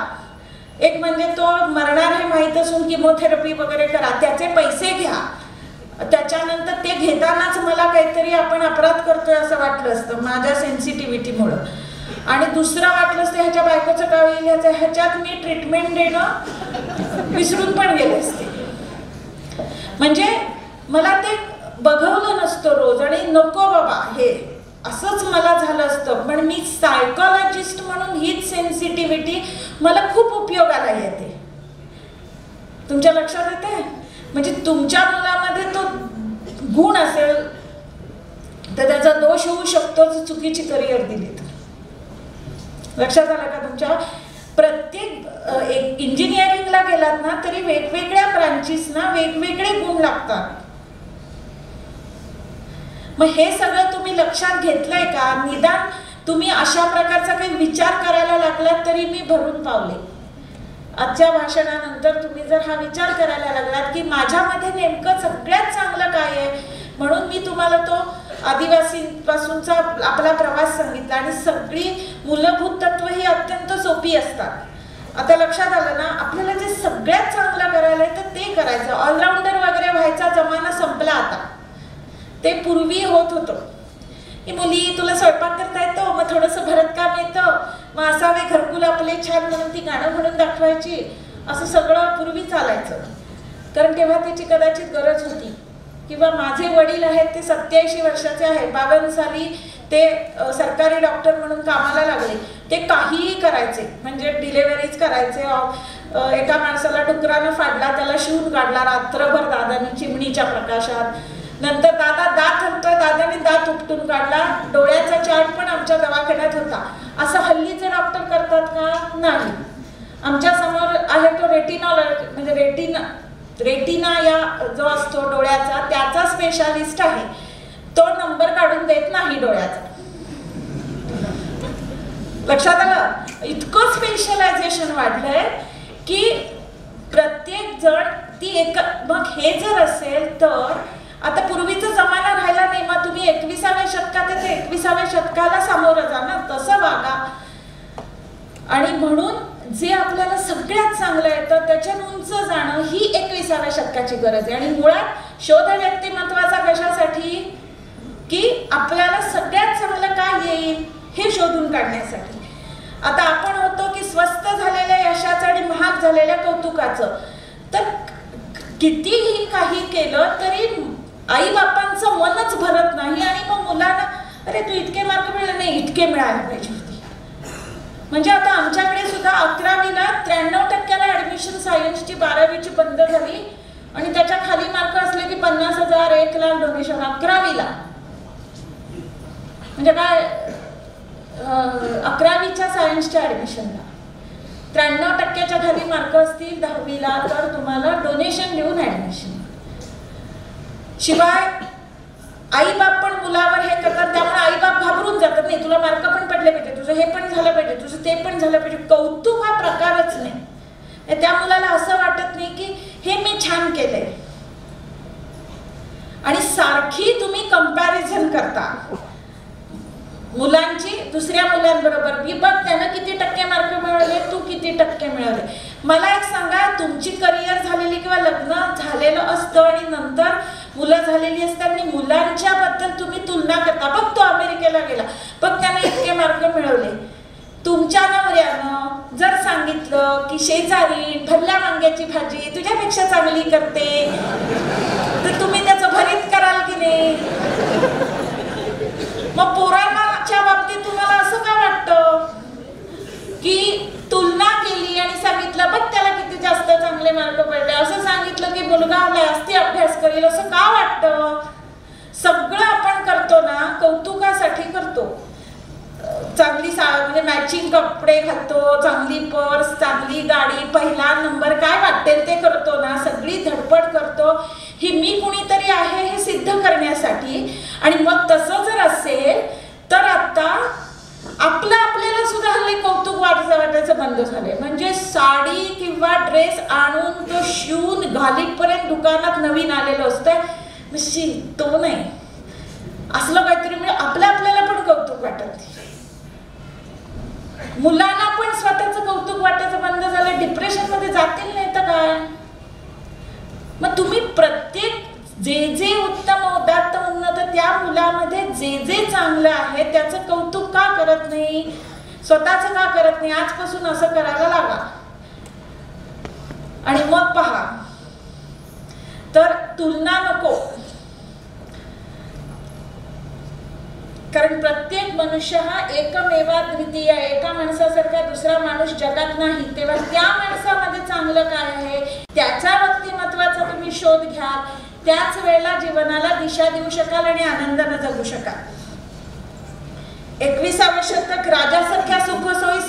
Speaker 1: एक म्हणजे तो मरणार हे माहीत असून किमोथेरपी वगैरे करा त्याचे पैसे घ्या त्याच्यानंतर ते घेतानाच मला काहीतरी आपण अपराध करतोय असं वाटलं असतं माझ्या सेन्सिटिव्हिटीमुळं. आणि दुसरं वाटलं असतं ह्याच्या बायकोचं काय होईल ह्याच्यात मी ट्रीटमेंट देणं विसरून पण गेले असते. म्हणजे मला ते बघवलं नसतं रोज आणि नको बाबा हे असंच मला झालं असतं. पण मी सायकोलॉजिस्ट म्हणून हीच सेन्सिटिव्हिटी मला खूप उपयोगाला येते. तुमच्या लक्षात येते. म्हणजे तुमच्या मुलामध्ये तो गुण असेल तर त्याचा दोष होऊ शकतो चुकीची करिअर दिली तर. लक्षात आलं का तुमच्या? प्रत्येक इंजिनिअरिंगला गेलात ना तरी वेगवेगळ्या ब्रांचेसना वेगवेगळे गुण लागतात. मग हे सगळं तुम्ही लक्षात घेतलंय का? निदान तुम्ही अशा प्रकारचा काही विचार करायला लागलात तरी मी भरून पावले. आजच्या भाषणानंतर तुम्ही जर हा विचार करायला लागलात की माझ्यामध्ये नेमकं सगळ्यात चांगलं काय आहे, म्हणून मी तुम्हाला तो आदिवासींपासूनचा आपला प्रवास सांगितला. आणि सगळी मूलभूत तत्व ही अत्यंत सोपी असतात. आता लक्षात आलं ना, आपल्याला जे सगळ्यात चांगलं करायला आहे तर ते करायचं. ऑलराऊंडर वगैरे व्हायचा जमाना संपला आता. ते पूर्वी होत होतं की मुली तुला स्वयंपाक करता येतो, मग थोडंसं भरतकाम येतं, मग असावे घरकुल आपले छान म्हणून ती गाणं म्हणून दाखवायची. असं सगळं पूर्वी चालायचं, कारण तेव्हा त्याची कदाचित गरज होती. किंवा माझे वडील आहेत ते 87 वर्षाचे आहेत. 52 साली ते सरकारी डॉक्टर म्हणून कामाला लागले. ते काहीही करायचे, म्हणजे डिलेव्हरीज करायचे. एका माणसाला डुकरानं फाडला, त्याला शिवून काढला रात्रभर दादानी चिमणीच्या प्रकाशात. नंतर दादा दात हलतोय, दादाने दात उपटून काढला. डोळ्याचा चार्ट पण आमच्या दवाखान्यात होता. असं हल्लीचे डॉक्टर करतात का? नाही. आमच्या समोर आहे तो रेटिनॉल, म्हणजे रेटिना या जो असतो डोळ्याचा त्याचा स्पेशालिस्ट आहे. तो नंबर काढून देत नाही डोळ्याचा. लक्षात आलं? इतकं स्पेशलायझेशन वाढलंय की प्रत्येक जण ती एक. मग हे जर असेल तर आता पूर्वीचा जमाना राहिला नाही. मग तुम्ही 21व्या शतकात आहे, 21व्या शतकाला सामोरं जा ना, तसं वागा. आणि म्हणून जे आपल्याला सगळ्यात चांगलं येतं त्याच्यात उंच जाणं ही 21व्या शतकाची गरज आहे. आणि मुळात शोध व्यक्तिमत्वाचा कशासाठी? की आपल्याला सगळ्यात चांगलं काय येईल हे शोधून काढण्यासाठी. आता आपण होतो की स्वस्त झालेल्या यशाचं आणि महाग झालेल्या कौतुकाचं. तर कितीही काही केलं तरी आई बापांचं मनच भरत नाही. आणि मग मुलांना अरे तू इतके मार्क मिळाले नाही, इतके मिळायला पाहिजे होते. म्हणजे आता आमच्याकडे सुद्धा 11वीला 93% ऍडमिशन सायन्सची, 12वीची बंद झाली. आणि त्याच्या खाली मार्क असले की 50,000 1,00,000 डोनेशन 11वीला. म्हणजे काय 11वीच्या सायन्सच्या ऍडमिशनला 93%च्या खाली मार्क असतील 10वीला तर तुम्हाला डोनेशन देऊन ऍडमिशन. शिवाय आईबाप पण मुलावर हे करतात, त्यामुळे आईबाप घाबरून जातात. नाही तुला मार्क पण पडले पाहिजे, तुझं हे पण झालं पाहिजे, तुझं ते पण झालं पाहिजे. कौतुक हा प्रकारच नाही. त्या मुलाला असं वाटत नाही की हे मी छान केलंय. आणि सारखी तुम्ही कंपॅरिझन करता मुलांची दुसऱ्या मुलांबरोबर. की बघ त्यानं किती टक्के मार्क मिळवले, तू किती टक्के मिळवले. मला एक सांगा, तुमची करिअर झालेली किंवा लग्न झालेलं असतं आणि नंतर मुलं झालेली असताना मुलांच्या बद्दल तुम्ही तुलना करता. बघ तो अमेरिकेला गेला, बघ त्याने इतके मार्क मिळवले. तुमच्या नवऱ्यानं जर सांगितलं की शेजारी भरल्या वांग्याची भाजी तुझ्यापेक्षा चांगली करते, तर तुम्ही त्याचं भरीत कराल की नाही? मग पोरांच्या बाबतीत तुम्हाला असं का वाटतं की तुलना केली आणि सांगितलं बघ त्याला किती जास्त चांगले मार्क पडले, असं सांगितलं की मुलगा जास्ती अभ्यास करेल, असं का वाटतं? सगळं आपण करतो ना कौतुकासाठी करतो. चांगली म्हणजे मॅचिंग कपडे घालतो, चांगली पर्स, चांगली गाडी, पहिला नंबर, काय वाटेल ते करतो ना. सगळी धडपड करतो ही मी कुणीतरी आहे हे सिद्ध करण्यासाठी. आणि मग तसं जर असेल तर आता आपल्याला सुद्धा हल्ली कौतुक वाटायचं बंद झाले. म्हणजे साडी किंवा ड्रेस आणून तो शिवून घालीपर्यंत दुकानात नवीन आलेलं असतं, तो नाही असलं काहीतरी. म्हणजे आपल्याला पण कौतुक वाटत. मुलांना पण स्वतःचं कौतुक वाटायचं बंद झालं, डिप्रेशन मध्ये जातील नाही तर काय. मग तुम्ही प्रत्येक जे उत्तम उदात्त उन्नत त्या मुलामध्ये जे चांगलं आहे त्याचं कौतुक का करत नाही? स्वतःचं का करत नाही? आजपासून असं करायला लागा. आणि मग पहा, तर तुलना नको. कारण प्रत्येक मनुष्य हा एकमेवा द्वितीय, एका माणसासारखा दुसरा माणूस जगात नाही. तेव्हा त्या माणसामध्ये चांगलं काय आहे त्याच्या व्यक्तिमत्वाचा तुम्ही शोध घ्याल. त्याच वेळेला जीवनाला दिशा देऊ शकाल आणि आनंदाने जगू शकाल. 21वे शतक राजासारख्या सुखसोयी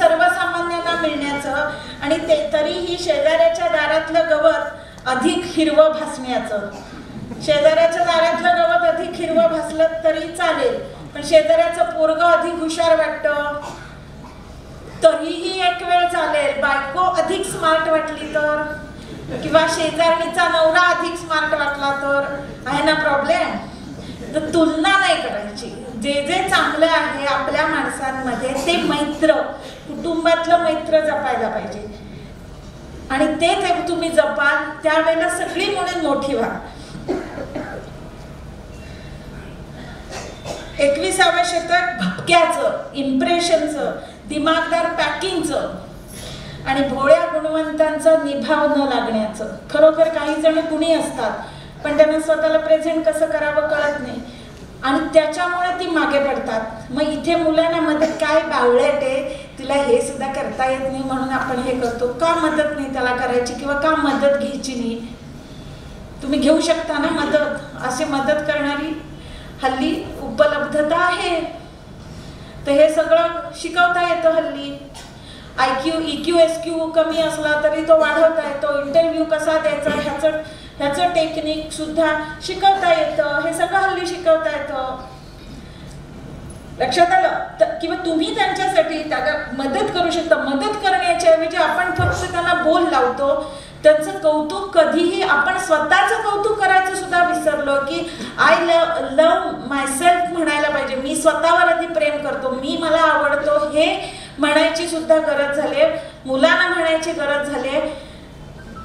Speaker 1: की शेजाऱ्याच्या दारातलं गवत अधिक हिरवं भासण्याचं. शेजाऱ्याच्या दारातलं गवत अधिक हिरवं भासलं तरी चालेल, पण शेजाऱ्याचं पोरग अधिक हुशार वाटतं तरीही एक वेळ चालेल. बायको अधिक स्मार्ट वाटली तर, किंवा शेजारणीचा नवरा अधिक स्मार्ट वाटला तर आहे ना प्रॉब्लेम. तर तुलना नाही करायची. जे जे चांगलं आहे आपल्या माणसांमध्ये ते मैत्र, कुटुंबातलं मैत्र जपायला पाहिजे. आणि ते तुम्ही जपाल त्यावेळेला सगळी म्हणून मोठी व्हा. 21व्या शतक भपक्याचं, इम्प्रेशनचं, दिमागदार पॅकिंगचं आणि भोळ्या गुणवंतांचं निभाव न लागण्याचं. खरोखर काही जण गुणी असतात पण त्यांना स्वतःला प्रेझेंट कसं करावं कळत नाही आणि त्याच्यामुळे ती मागे पडतात. मग इथे मुलांना मदत काय बावळट आहे, तिला हे सुद्धा करता येत नाही म्हणून आपण हे करतो. का मदत नाही त्याला करायची किंवा का मदत घ्यायची नाही? तुम्ही घेऊ शकता ना मदत. असे मदत करणारी हल्ली उपलब्धता आहे. तर हे सगळं शिकवता येतं हल्ली. IQ, EQ, SQ कमी असला तरी तो वाढवता येतो. इंटरव्ह्यू कसा द्यायचा ह्याचं टेक्निक सुद्धा शिकवता येतं. हे सगळं हल्ली शिकवता येतं. लक्षात आलं? किंवा तुम्ही त्यांच्यासाठी त्याला मदत करू शकता. मदत करण्याच्या ऐवजी आपण फक्त त्यांना बोल लावतो. त्यांचं कौतुक कधीही आपण स्वतःचं कौतुक करायचं सुद्धा विसरलो की आय लव मायसेल्फ म्हणायला पाहिजे. मी स्वतःवर आधी प्रेम करतो, मी मला आवडतो हे म्हणायची सुद्धा गरज झाली. मुलांना म्हणायची गरज झाली.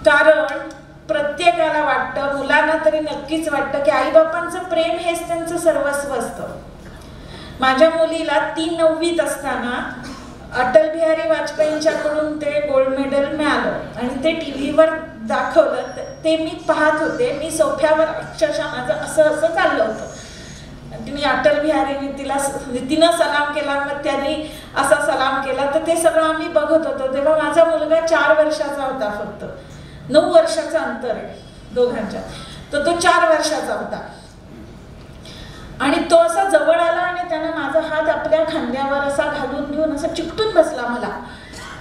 Speaker 1: कारण प्रत्येकाला वाटतं, मुलांना तरी नक्कीच वाटतं की आईबापांचं प्रेम हेच त्यांचं सर्वस्व असतं. माझ्या मुलीला ती 9वीत असताना अटल बिहारी वाजपेयींच्याकडून ते गोल्ड मेडल मिळालं आणि ते टीव्हीवर दाखवलं. ते मी पाहत होते. मी सोफ्यावर अक्षरशः माझं असं चाललं होतं. तिने अटल बिहारीने तिनं सलाम केला, मग त्यांनी असा सलाम केला. तर ते सगळं आम्ही बघत होतो. तेव्हा माझा मुलगा 4 वर्षाचा होता. फक्त 9 वर्षाचं अंतर आहे दोघांच्या. तर तो 4 वर्षाचा होता आणि तो असा जवळ आला आणि त्यानं माझा हात आपल्या खांद्यावर असा घालून घेऊन असा चिकटून बसला मला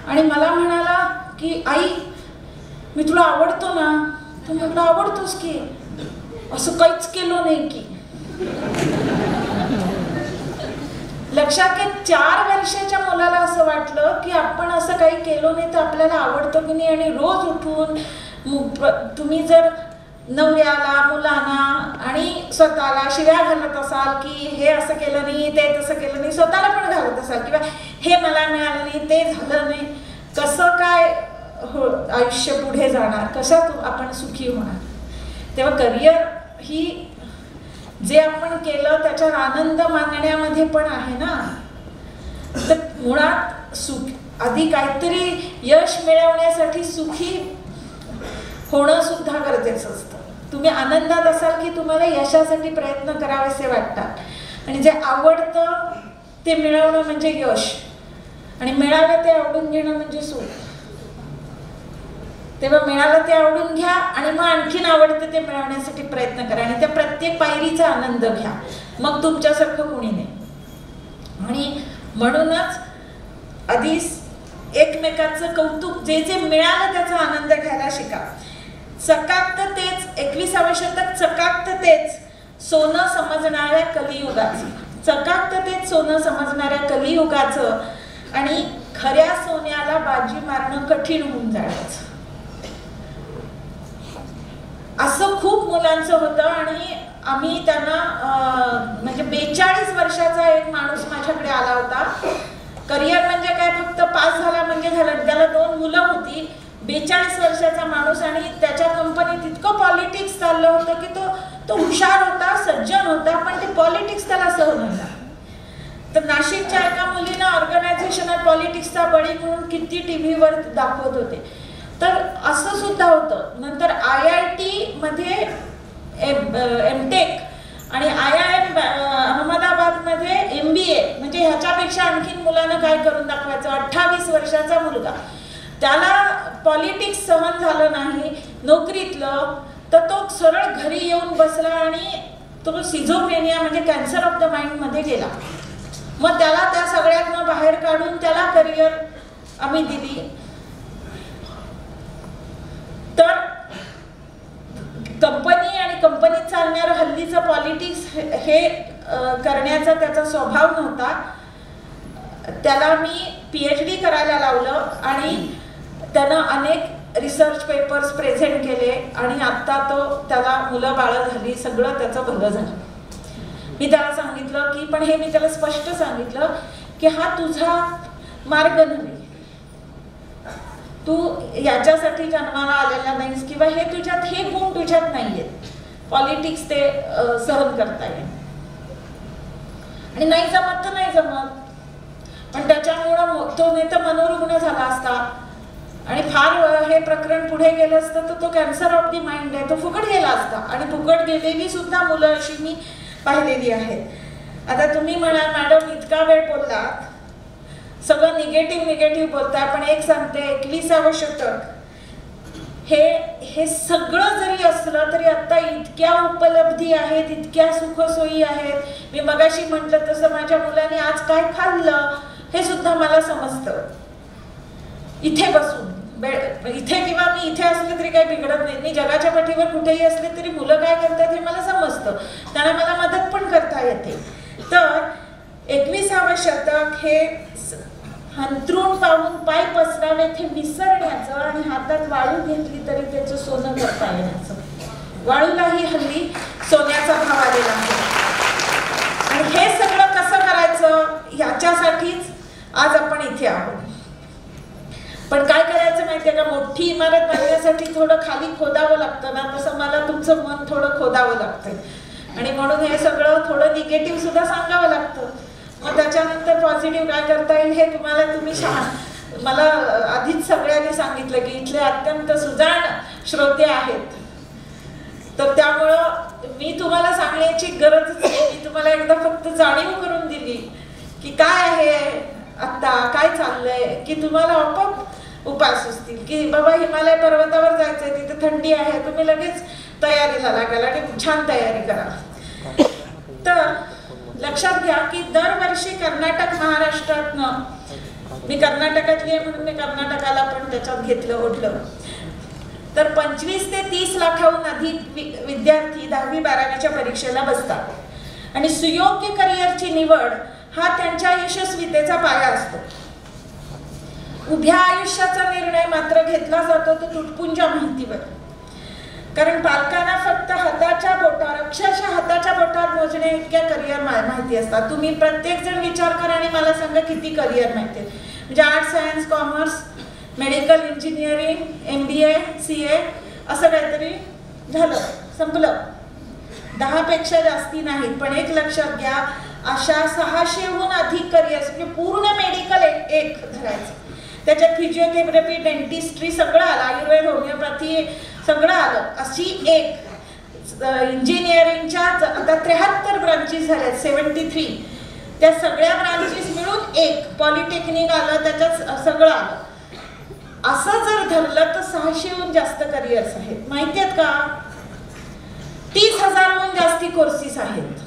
Speaker 1: आणि मला म्हणाला की आई मी तुला आवडतो ना. तू म्हटलं आवडतोस की. असं काहीच केलं नाही की. लक्षात घे, 4 वर्षाच्या मुलाला असं वाटलं की आपण असं काही केलं नाही तर आपल्याला आवडतं की नाही. आणि रोज उठून तुम्ही जर नवऱ्याला, मुलांना आणि स्वतःला शिव्या घालत असाल की हे असं केलं नाही, ते तसं केलं नाही, स्वतःला पण घालत असाल किंवा हे मला मिळालं नाही, ते झालं नाही, कसं काय हो आयुष्य पुढे जाणार, कसं आपण सुखी होणार? तेव्हा करिअर ही जे आपण केलं त्याच्यावर आनंद मानण्यामध्ये पण आहे ना. तर मुळात आधी काहीतरी यश मिळवण्यासाठी सुखी होणं सुद्धा गरजेचं असतं. तुम्ही आनंदात असाल की तुम्हाला यशासाठी प्रयत्न करावेसे वाटतात आणि जे आवडतं ते मिळवणं म्हणजे यश आणि मिळालं ते आवडून घेणं म्हणजे सुख. तेव्हा मिळालं ते आवडून घ्या आणि मग आणखीन आवडतं ते मिळवण्यासाठी प्रयत्न करा आणि त्या प्रत्येक पायरीचा आनंद घ्या. मग तुमच्यासारखं कोणी नाही. आणि म्हणूनच आधी एकमेकांचं कौतुक, जे जे मिळालं त्याचा आनंद घ्यायला शिका. चकाकतेच 21व्या शतक, चकाकतेच सोनं समजणाऱ्या कलियुगाचं, चकाकतेच सोनं समजणाऱ्या कलियुगाचं आणि खऱ्या सोन्याला बाजी मारणं कठीण होऊन जायचं. असं खूप मुलांचं होतं आणि आम्ही त्यांना म्हणजे 42 वर्षाचा एक माणूस माझ्याकडे आला होता. करिअर म्हणजे काय फक्त पास झाला म्हणजे झालं. त्याला 2 मुलं होती. 42 वर्षाचा माणूस आणि त्याच्या कंपनीत इतकं पॉलिटिक्स चाललं होतं की तो हुशार होता, सज्जन होता, पण ते पॉलिटिक्स त्याला सहन होता. तर नाशिकच्या एका मुलीनं ऑर्गनायझेशनल पॉलिटिक्सचा बळी म्हणून किती टीव्हीवर दाखवत होते. तर असं सुद्धा होतं. नंतर IIT मध्ये MTech आणि IIM अहमदाबादमध्ये MBA, म्हणजे ह्याच्यापेक्षा आणखीन मुलांना काय करून दाखवायचं. 28 वर्षाचा मुलगा, त्याला पॉलिटिक्स सहन झालं नाही नोकरीतलं, तर तो सरळ घरी येऊन बसला आणि तो सिझोफ्रेनिया म्हणजे कॅन्सर ऑफ द माइंड मध्ये गेला. मग त्याला त्या सगळ्यातनं बाहेर काढून त्याला करिअर आम्ही दिली. पद्धतीचं पॉलिटिक्स हे करण्याचा त्याचा स्वभाव नव्हता. त्याला मी PhD करायला लावलं आणि त्यानं अनेक रिसर्च पेपर्स प्रेझेंट केले आणि आत्ता त्याला मुलं बाळं झाली, सगळं त्याचं भलं झालं. मी त्याला सांगितलं की पण हे मी त्याला स्पष्ट सांगितलं की हा तुझा मार्ग नव्हे, तू याच्यासाठी जन्माला आलेला नाहीस किंवा हे तुझ्यात हे गुण तुझ्यात नाहीयेत, पॉलिटिक्स ते सहन करता येईल आणि नाही जमत तर नाही जमत. पण त्याच्यामुळं तो नाही तर मनोरुग्ण झाला असता आणि फार हे प्रकरण पुढे गेलं असतं तर तो कॅन्सर ऑफ दी माइंड आहे, तो फुकट गेला असता. आणि फुकट गेलेली सुद्धा मुलं अशी मी पाहिलेली आहेत. आता तुम्ही म्हणा मॅडम इतका वेळ बोललात, सगळं निगेटिव्ह बोलताय, पण एक सांगते 21वे शतक हे सगळं जरी असलं तरी आता इतक्या उपलब्धी आहेत, इतक्या सुखसोयी आहेत. मी मगाशी म्हटलं तसं माझ्या मुलांनी आज काय खाल्लं हे सुद्धा मला समजतं इथे बसून. इथे किंवा मी इथे असले तरी काही बिघडत नाही, मी जगाच्या पाठीवर कुठेही असले तरी मुलं काय करतात हे मला समजतं, त्यांना मला मदत पण करता येते. तर 21वे शतक हे अंथरूण पाहून पाय पसरावे ते विसरण्याचं आणि हातात वाळू घेतली तरी त्याचं सोनं करता येण्याचं. वाळूलाही हल्ली सोन्याचा भाव आलेला आहे आणि हे सगळं कसं करायचं याच्यासाठीच आज आपण इथे आहोत. पण काय करायचं माहितीये का, मोठी इमारत बांधण्यासाठी थोडं खाली खोदावं लागतं ना, तसं मला तुमचं मन थोडं खोदावं लागतं आणि म्हणून हे सगळं थोडं निगेटिव्ह सुद्धा सांगावं लागतं. मग त्याच्यानंतर पॉझिटिव्ह काय करता येईल हे तुम्ही मला आधीच सगळ्यांनी सांगितलं की इथले अत्यंत सुजाण श्रोते आहेत, तर त्यामुळं मी तुम्हाला सांगण्याची गरजच नाही. मी तुम्हाला एकदा फक्त जाणीव करून दिली की काय आहे आता, काय चाललंय, की तुम्हाला आपोआप उपाय सुचतील की बाबा हिमालय पर्वतावर जायचंय, तिथे थंडी आहे, तुम्ही लगेच तयारीला लागाल आणि छान तयारी करा. तर लक्षात घ्या की दरवर्षी कर्नाटक महाराष्ट्रातनं, मी कर्नाटकातली आहे म्हणून मी कर्नाटकाला पण त्याच्यात घेतलं ओढलं, तर 25 ते 30 लाखाहून अधिक विद्यार्थी 10वी-12वीच्या परीक्षेला बसतात आणि सुयोग्य करिअरची निवड हा त्यांच्या यशस्वीतेचा पाया असतो. उभ्या आयुष्याचा निर्णय मात्र घेतला जातो तो तुटपुंजा माहितीवर, कारण पालकांना फक्त हाताच्या बोटावर, अक्षरशः हाताच्या बोटावर मोजणे इतक्या करिअर माहिती असतात. तुम्ही प्रत्येक जण विचार करा आणि मला सांगा किती करिअर माहिती आहे. म्हणजे arts, science, commerce, medical, engineering, MBA, CA असं काहीतरी झालं, संपलं. 10 पेक्षा जास्ती नाहीत. पण एक लक्षात घ्या, अशा 600हून अधिक करिअर्स, म्हणजे पूर्ण मेडिकल एक धरायचं, त्याच्यात फिजिओथेरपी, डेंटिस्ट्री सगळं आलं, आयुर्वेद, होमिओपॅथी सगळं आलं, अशी एक इंजिनिअरिंगच्या आता 73 ब्रांचेस झाल्यात, 73, त्या सगळ्या ब्रांचेस मिळून एक पॉलिटेक्निक आलं, त्याच्यात सगळं आलं. असं जर धरलं तर 600हून जास्त करिअर्स आहेत. माहिती आहेत का? 30,000हून जास्ती कोर्सेस आहेत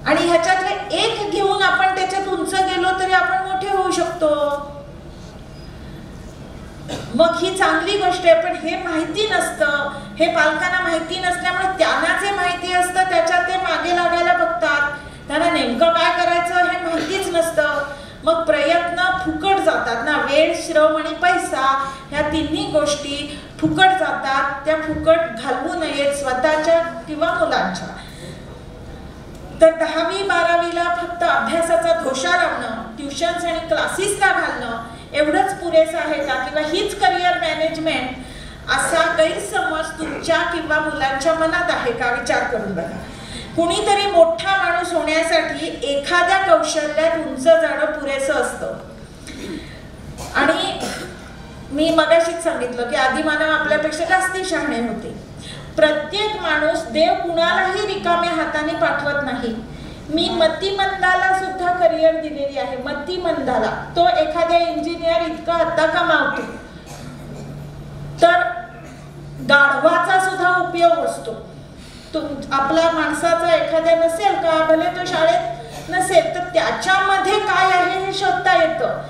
Speaker 1: आणि ह्याच्यातले एक घेऊन आपण त्याच्यात उंच गेलो तरी आपण मोठे होऊ शकतो. मग ही चांगली गोष्ट आहे, पण हे माहिती नसतं, हे पालकांना माहिती नसल्यामुळे त्यांना जे माहिती असतं त्याच्यात ते मागे लागायला बघतात, त्यांना नेमकं काय करायचं हे माहितीच नसतं. मग प्रयत्न फुकट जातात ना, वेळ, श्रम आणि पैसा ह्या तिन्ही गोष्टी फुकट जातात. त्या फुकट घालवू नयेत स्वतःच्या किंवा मुलांच्या. तर 10वी-12वीला फक्त अभ्यासाचा धोशा लावणं, ट्युशन्स आणि क्लासेसला घालणं एवढंच पुरेसं आहे का, किंवा हीच करिअर मॅनेजमेंट असा गैरसमज तुमच्या किंवा मुलांच्या मनात आहे का? विचार करून बघा. कुणीतरी मोठा माणूस होण्यासाठी एखाद्या कौशल्यात उंच जाणं पुरेसं असतं. आणि मी मगाशीच सांगितलं की आदिमानव आपल्यापेक्षा जास्ती शहाणे होते. प्रत्येक माणूस देव कुणालाही रिकाम्या हाताने पाठवत नाही. मी मतिमंदाला सुद्धा करिअर दिलेली आहे. मतिमंदाला, तो एखाद्या इंजिनियर इतका आता कमावतो, तर गाढवाचा सुद्धा उपयोग असतो. आपला माणसाचा एखाद्या नसेल का, भले तो शाळेत नसेल तर त्याच्यामध्ये काय आहे हे शोधता येतं.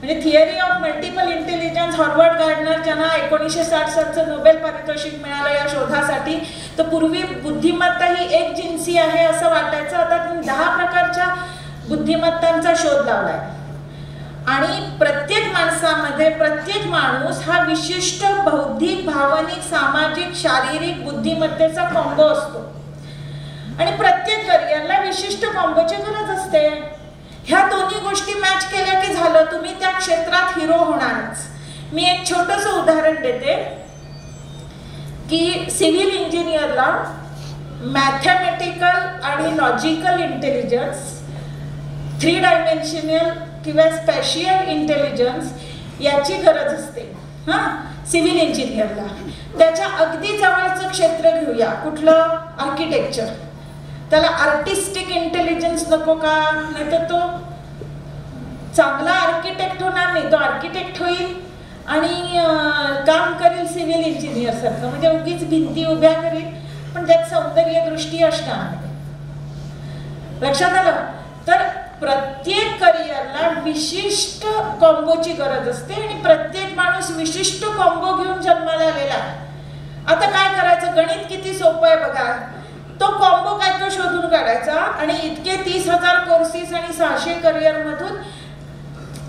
Speaker 1: म्हणजे theory of multiple intelligence, Howard Gardner ज्यांना 1960 सालचं नोबेल पारितोषिक मिळालं या शोधासाठी. तर पूर्वी बुद्धिमत्ता ही एक जिन्सी आहे असं वाटायचं, आता तुम्ही 10 प्रकारच्या बुद्धिमत्तांचा शोध लावलाय. आणि प्रत्येक माणसामध्ये प्रत्येक माणूस हा विशिष्ट बौद्धिक, भावनिक, सामाजिक, शारीरिक बुद्धिमत्तेचा कॉम्बो असतो. आणि प्रत्येक करिअरला विशिष्ट कॉम्बोची गरज असते. ह्या दोन्ही गोष्टी मॅच केल्या की झालं, तुम्ही त्या क्षेत्रात हिरो होणारच. मी एक छोटंसं उदाहरण देते की सिव्हिल इंजिनियरला मॅथमॅटिकल आणि लॉजिकल इंटेलिजन्स, 3 डायमेन्शनल किंवा स्पॅशियल इंटेलिजन्स याची गरज असते सिव्हिल इंजिनियरला. त्याच्या अगदी जवळचं क्षेत्र घेऊया, कुठलं? आर्किटेक्चर. त्याला आर्टिस्टिक इंटेलिजन्स नको का? नाही तर तो चांगला आर्किटेक्ट होणार नाही, तो आर्किटेक्ट होईल आणि काम करेल सिव्हिल इंजिनियर सारखं, म्हणजे उगीच भिंती उभ्या करेल पण त्यात सौंदर्य दृष्टी असणार नाही. लक्षात आलं? तर प्रत्येक करिअरला विशिष्ट कॉम्बोची गरज असते आणि प्रत्येक माणूस विशिष्ट कॉम्बो घेऊन जन्माला आलेला आहे. आता काय करायचं? गणित किती सोपं आहे बघा. तो कॉम्बो काय तो शोधून काढायचा आणि इतके 30,000 कोर्सेस आणि 600 करिअर मधून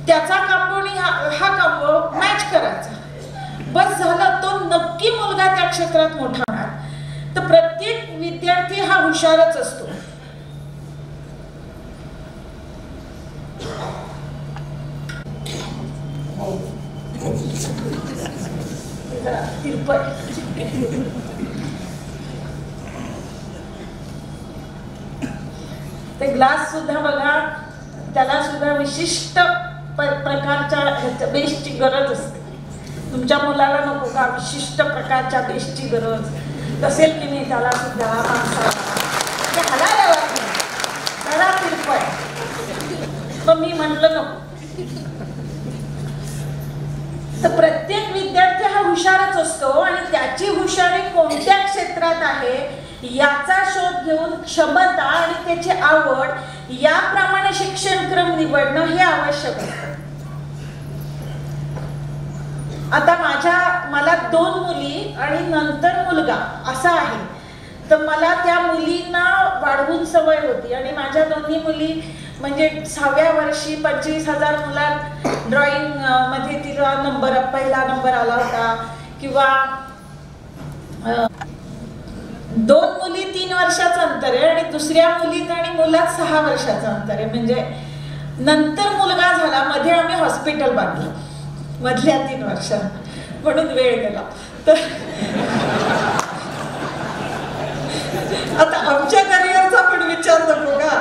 Speaker 1: त्याचा कॉम्बो आणि हा कॉम्बो मॅच करायचा. बस झालं, तो नक्की मुलगा त्या क्षेत्रात मोठा होणार. तर प्रत्येक विद्यार्थी हा हुशारच असतो. ते ग्लास सुद्धा बघा, त्याला सुद्धा विशिष्ट प्रकारच्या बेसची गरज असते. तुमच्या मुलाला नको का विशिष्ट प्रकारच्या बेसची गरज? तसेच की नाही त्याला सुद्धा माणसाला हलायला वाटतं, त्याला तिरपय. मग मी म्हटलं नको. तर प्रत्येक विद्यार्थी हा हुशारच असतो आणि त्याची हुशारी कोणत्या क्षेत्रात आहे याचा शोध घेऊन क्षमता आणि त्याची आवड याप्रमाणे शिक्षणक्रम निवडणं हे आवश्यक असतं. आता मला 2 मुली आणि नंतर मुलगा असा आहे. तर मला त्या मुलींना वाढवून सवय होती आणि माझ्या दोन्ही मुली म्हणजे 6व्या वर्षी 25,000 मुलांत ड्रॉइंग मध्ये तिला पहिला नंबर आला होता. किंवा 2 मुली 3 वर्षाचं अंतर आहे आणि दुसऱ्या मुलीत आणि मुलात 6 वर्षाचं अंतर आहे. म्हणजे नंतर मुलगा झाला, मध्ये आम्ही हॉस्पिटल बांधलं मधल्या 3 वर्षात, म्हणून वेळ गेला. तर आता आमच्या करिअरचा पण विचार नको का?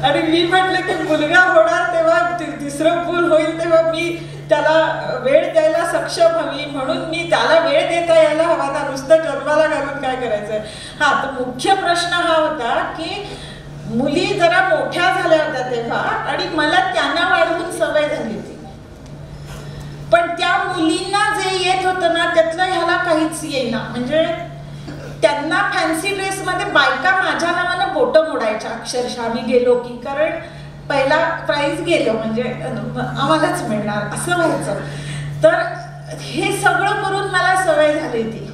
Speaker 1: आणि मी म्हटलं की मुलगा होणार तेव्हा 3रं मूल होईल तेव्हा मी त्याला वेळ द्यायला सक्षम हवी, म्हणून मी त्याला वेळ देता यायला हवा ना, नुसतं जन्माला घालून काय करायचंय. तर मुख्य प्रश्न हा होता की मुली जरा मोठ्या झाल्या होत्या तेव्हा आणि मला त्यांना वाढवून सवय झाली होती. पण त्या मुलींना जे येत होतं ना त्यातलं ह्याला काहीच येईना. म्हणजे त्यांना फॅन्सी ड्रेसमध्ये बायका माझ्या नावानं बोटं मोडायच्या अक्षरशः मी गेलो की, कारण पहिला प्राइज गेलो म्हणजे आम्हालाच मिळणार असं व्हायचं. तर हे सगळं करून मला सवय झाली होती.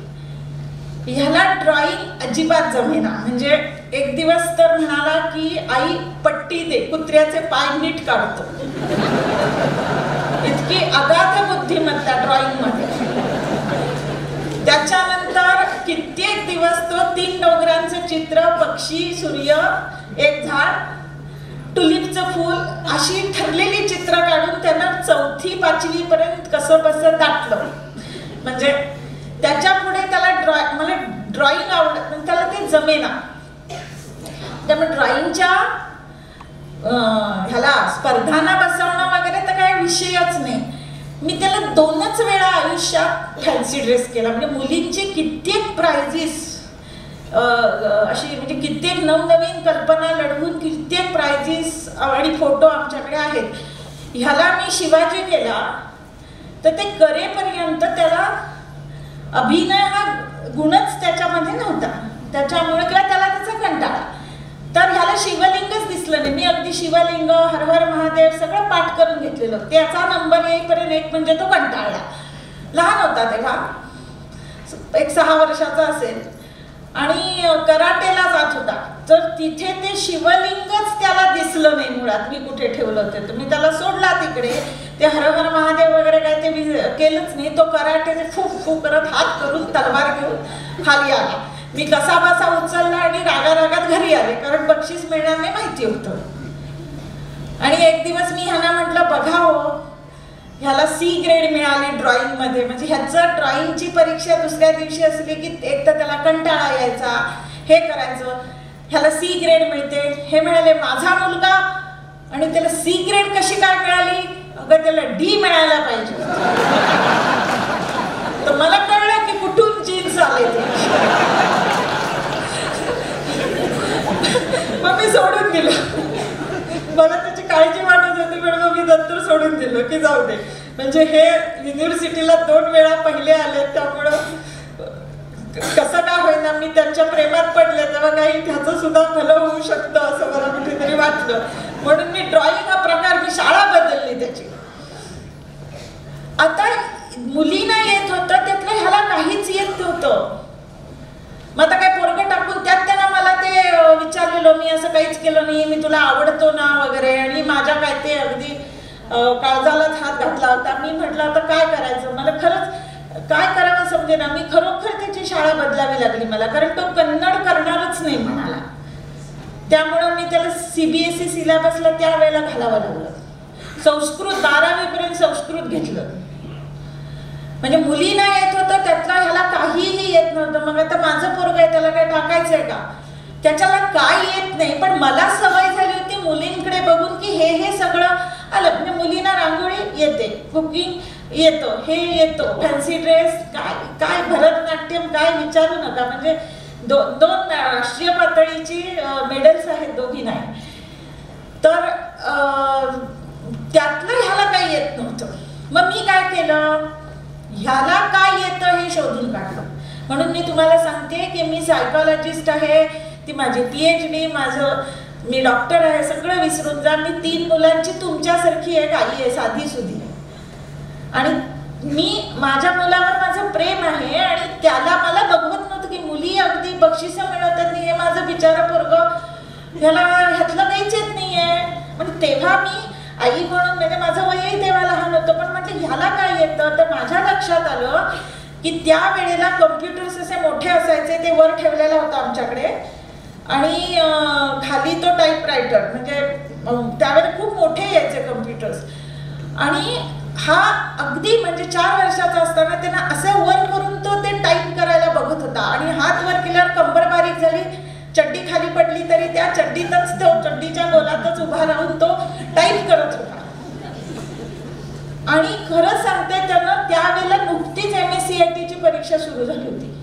Speaker 1: ह्याला ड्रॉइंग अजिबात जमेना. म्हणजे एक दिवस तर म्हणाला की आई पट्टी दे, कुत्र्याचे पाय नीट काढतो. इतकी अगाध बुद्धिमत्ता ड्रॉइंग मध्ये. त्याच्यानंतर कित्येक दिवस तो 3 डोंगरांचं चित्र, पक्षी, सूर्य, एक झाड, टुलिपचं फूल अशी ठरलेली चित्र काढून त्यानं 4थी 5वी पर्यंत कसं बसं दाटलं. म्हणजे त्याच्या पुढे त्याला मला ड्रॉइंग आवडत, त्याला ते जमेना. त्यामुळे ड्रॉइंगच्या ह्याला स्पर्धांना बसवणं वगैरे तर काही विषयच नाही. मी त्याला 2च वेळा आयुष्यात फॅन्सी ड्रेस केला. म्हणजे मुलींची कित्येक प्राइजेस अशी, म्हणजे कित्येक नवनवीन कल्पना लढवून कित्येक प्राइजेस आणि फोटो आमच्याकडे आहेत. ह्याला मी शिवाजी केला तर ते करेपर्यंत त्याला अभिनय हा गुणच त्याच्यामध्ये नव्हता. त्याच्यामुळे किंवा त्याला त्याचा कंटाळा. तर ह्याला शिवलिंगच दिसलं नाही. मी अगदी शिवलिंग, हर हर महादेव सगळं पाठ करून घेतलेलं. त्याचा नंबर येईपर्यंत एक म्हणजे तो कंटाळला. लहान होता तेव्हा, एक 6 वर्षाचा असेल, आणि कराटेला जात होता. तर तिथे ते शिवलिंगच त्याला दिसलं नाही मुळात, मी कुठे ठेवलं होतं. तर मी त्याला सोडला तिकडे. ते हर हर महादेव वगैरे काय ते केलंच नाही. तो कराटेचे फूक फूक करत हात करून तलवार घेऊन खाली आला. मी कसा बसा उचलला आणि रागारागात घरी आले, कारण बक्षीस मिळणार नाही माहिती होतं. आणि एक दिवस मी ह्याला म्हटलं, बघा हो, ह्याला C ग्रेड मिळाली ड्रॉइंग मध्ये. म्हणजे ह्याचं ड्रॉइंगची परीक्षा दुसऱ्या दिवशी असली की एक तर त्याला कंटाळा यायचा, हे करायचं. ह्याला C ग्रेड मिळते, हे मिळाले. माझा मुलगा, आणि त्याला C ग्रेड कशी काय मिळाली? अगं त्याला D मिळायला पाहिजे. तर मला कळलं की कुठून जीन्स आले ते. मग मी सोडून दिलं. मला त्याची काळजी वाटत होती, म्हणून मी नंतर सोडून दिलं की जाऊ दे. म्हणजे हे युनिव्हर्सिटीला 2 वेळा पहिले आले, त्यामुळं कसं काय होईना मी त्यांच्या प्रेमात पडले, तेव्हा काही त्याचं सुद्धा भलं होऊ शकतं असं मला कुठेतरी वाटलं. म्हणून मी ड्रॉइंग हा प्रकार, मी शाळा बदलली त्याची. आता मुलींना येत होतं त्यातलं ह्याला काहीच येत नव्हतं. मग आता काय पोरगं टाकून त्यात त्यांना मला ते विचारलेलं, मी असं काहीच केलं नाही, मी तुला आवडतो ना वगैरे, आणि माझ्या काय ते अगदी काळजालाच हात घातला होता. मी म्हटलं आता काय करायचं, मला खरंच काय करावं समजेना. मी खरोखर त्याची शाळा बदलावी लागली मला, कारण तो कन्नड करणारच नाही म्हणाला. त्यामुळं मी त्याला CBSE सिलेबसला त्यावेळेला घालावं लागलं. संस्कृत 12वी पर्यंत संस्कृत घेतलं. म्हणजे मुलींना येत होतं त्यातला ह्याला काहीही येत नव्हतं. मग आता माझं पोरग आहे, त्याला काय टाकायचंय का? त्याच्याला काय येत नाही, पण मला सवय झाली होती मुलींकडे बघून की हे सगळं आलं. म्हणजे मुलींना रांगोळी येते, कुकिंग येतं, हे येतं, फॅन्सी ड्रेस, काय भरतनाट्यम काय विचारू नका. म्हणजे 2 राष्ट्रीय पातळीची मेडल्स आहेत दोघी नाही. तर त्यातलं ह्याला काही येत नव्हतं. मग मी काय केलं, ह्याला काय येतं हे शोधून काढलं. म्हणून मी तुम्हाला सांगते की मी सायकॉलॉजिस्ट आहे, ती माझी PhD, मी डॉक्टर आहे, सगळं विसरून जा. मी 3 मुलांची तुमच्यासारखी एक आई आहे, साधी सुधी. आणि मी माझ्या मुलावर माझं प्रेम आहे, आणि त्याला मला बघवत नव्हतं की मुली अगदी बक्षिसं मिळवतात नाही, हे माझं बिचारा पोरगं, ह्याला ह्यातलं काहीच येत नाहीये. म्हणजे तेव्हा मी आई म्हणून, म्हणजे माझं वयही तेव्हा लहान होतं, पण म्हटलं ह्याला काय येतं. तर माझ्या लक्षात आलं की त्या वेळेला कम्प्युटर्स असे मोठे असायचे, ते वर ठेवलेला होता आमच्याकडे, आणि खाली तो टाईपरायटर. म्हणजे त्यावेळेला खूप मोठे यायचे कम्प्युटर्स. आणि हा अगदी म्हणजे 4 वर्षाचा असताना त्यांना असं वर करून तो ते टाईप करायला बघत होता. आणि हात वर केल्यावर कंबर बारीक झाली, चड्डी खाली पडली तरी त्या चड्डीतच तो, चड्डीच्या गोलातच उभा राहून तो टाईप करत होता. आणि खरं सांगते, त्यानं त्यावेळेला नुकतीच MSCITची परीक्षा सुरू झाली होती.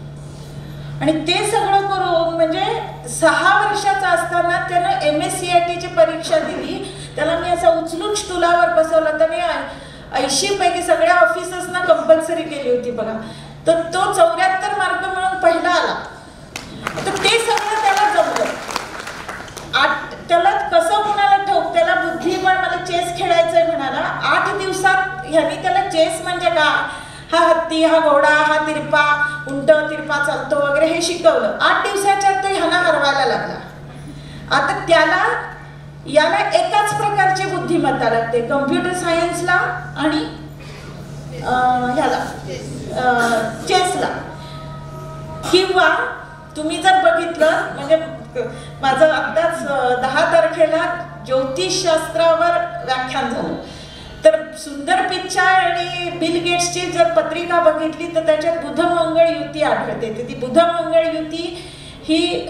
Speaker 1: आणि ते सगळं करून म्हणजे 6 वर्षाचा असताना त्यानं MSCITची परीक्षा दिली. त्याला मी असं उचलून स्टुलावर बसवलं. त्याने 80 पैकी सगळ्या ऑफिसर्सना कंपल्सरी केली होती बघा. तर तो 74 मार्क मिळून पहिला आला. तर ते सगळं त्याला जमलं. त्याला कसं कोणाला ठाऊक, त्याला बुद्धिबळ, मला चेस खेळायचंय म्हणाला. 8 दिवसात ह्यांनी त्याला चेस म्हणजे का, हा हत्ती, हा घोडा, हा तिरपा, उंट तिरपा चालतो वगैरे हे शिकवलं. 8 दिवसाच्या तो ह्यांना हरवायला लागला. आता याला एकाच प्रकारची बुद्धिमत्ता लागते, कम्प्युटर सायन्सला आणि ह्याला चेसला. किंवा तुम्ही जर बघितलं, म्हणजे माझं आत्ताच 10 तारखेला ज्योतिषशास्त्रावर व्याख्यान झालं. तर सुंदर पिच्चाय आणि बिल गेट्सची जर पत्रिका बघितली तर त्याच्यात बुध मंगळ युती आढळते. ती बुध मंगळ युती ही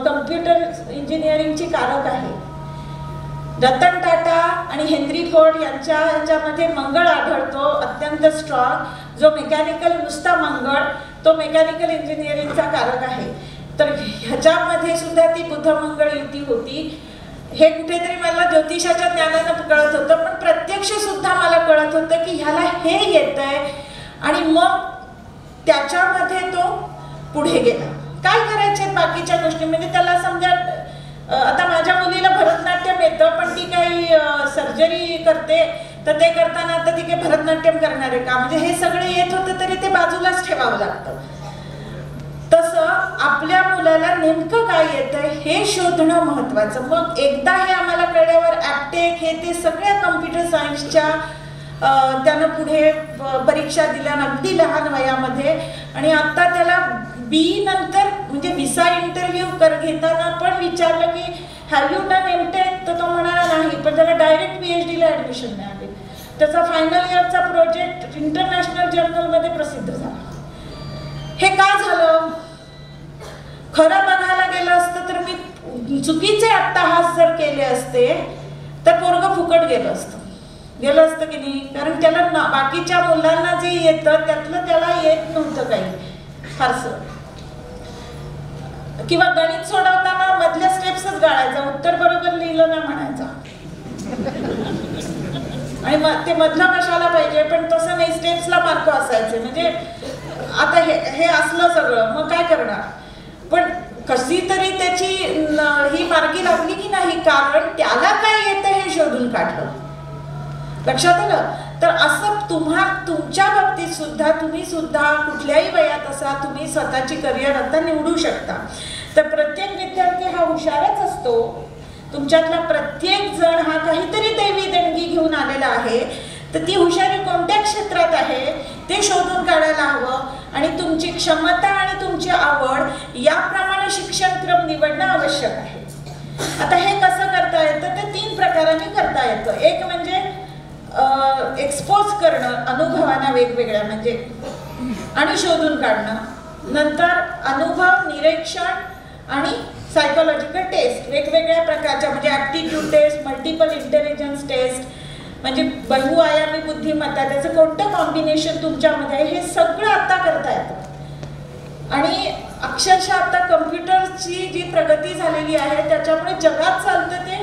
Speaker 1: कम्प्युटर इंजिनिअरिंगची कारक आहे. रतन टाटा आणि हेनरी फोर्ड यांच्यामध्ये मंगळ आढळतो अत्यंत स्ट्रॉंग, जो मेकॅनिकल नुसता मंगळ, तो मेकॅनिकल इंजिनिअरिंगचा कारक आहे. तर ह्याच्यामध्ये सुद्धा ती बुध मंगळ युती होती. हे कुठेतरी मला ज्योतिषाच्या ज्ञानानं कळत होतं, पण प्रत्यक्ष सुद्धा मला कळत होतं की ह्याला हे येतंय. आणि मग त्याच्यामध्ये तो पुढे गेला. काय करायचे बाकीच्या गोष्टी, म्हणजे त्याला समजा आता माझ्या मुलीला भरतनाट्यम येतं, पण ती काही सर्जरी करते, तर ते करताना आता ती काही भरतनाट्यम करणार आहे का? म्हणजे हे सगळे येत होतं तरी ते बाजूलाच ठेवावं लागतं. तसं आपल्या मुलाला नेमकं काय येतं हे शोधणं महत्वाचं. मग एकदा हे आम्हाला कळल्यावर ॲपटेक हे ते सगळ्या कम्प्युटर सायन्सच्या त्यानं पुढे परीक्षा दिल्या अगदी लहान वयामध्ये. आणि आता त्याला बी नंतर म्हणजे विसा इंटरव्ह्यू घेताना पण विचारलं की हॅव यू डन एमटेक, तर तो म्हणाला नाही, पण त्याला डायरेक्ट PhD ला ॲडमिशन मिळाली. त्याचा फायनल इयरचा प्रोजेक्ट इंटरनॅशनल जर्नलमध्ये प्रसिद्ध झाला. हे का झालं? खरं बघायला गेलं असतं तर मी चुकीचे अट्टहास जर केले असते तर पोरगं फुकट गेलं असतं की नाही? कारण त्याला बाकीच्या मुलांना जे येतं त्यातलं त्याला येत नव्हतं काही फारसं. किंवा गणित सोडवताना मधल्या स्टेप्सच गाळायचा, उत्तर बरोबर लिहिलं ना म्हणायचा. आणि ते मधलं कशाला पाहिजे, पण तसं नाही, स्टेप्सला मार्क असायचे. म्हणजे आता हे असलं सगळं, मग काय करणार? पण कशी तरी त्याची ही मार्गी लागली की नाही, कारण त्याला काय येतं हे शोधून काढलं. लक्षात आलं? तर असं तुमच्या बाबतीत सुद्धा तुम्ही सुद्धा कुठल्याही वयात असा तुम्ही स्वतःची करिअर आता निवडू शकता. तर प्रत्येक विद्यार्थी हा हुशारच असतो. तुमच्यातला प्रत्येक जण हा काहीतरी दैवी देणगी घेऊन आलेला आहे. तर ती हुशारी कोणत्या क्षेत्रात आहे ते शोधून काढायला हवं. आणि तुमची क्षमता आणि तुमची आवड याप्रमाणे शिक्षणक्रम निवडणं आवश्यक आहे. आता हे कसं करता येतं ते 3 प्रकारांनी करता येतं. एक म्हणजे एक्सपोज करणं अनुभवांना वेगवेगळ्या म्हणजे आणि शोधून काढणं. नंतर अनुभव, निरीक्षण आणि सायकोलॉजिकल टेस्ट वेगवेगळ्या प्रकारच्या म्हणजे aptitude test, multiple intelligence test म्हणजे बहुआयामी बुद्धिमत्ता, त्याचं कोणतं कॉम्बिनेशन तुमच्यामध्ये आहे हे सगळं आता करता येतं. आणि अक्षरशः आता कम्प्युटरची जी प्रगती झालेली आहे त्याच्यामुळे जगात चालतं ते.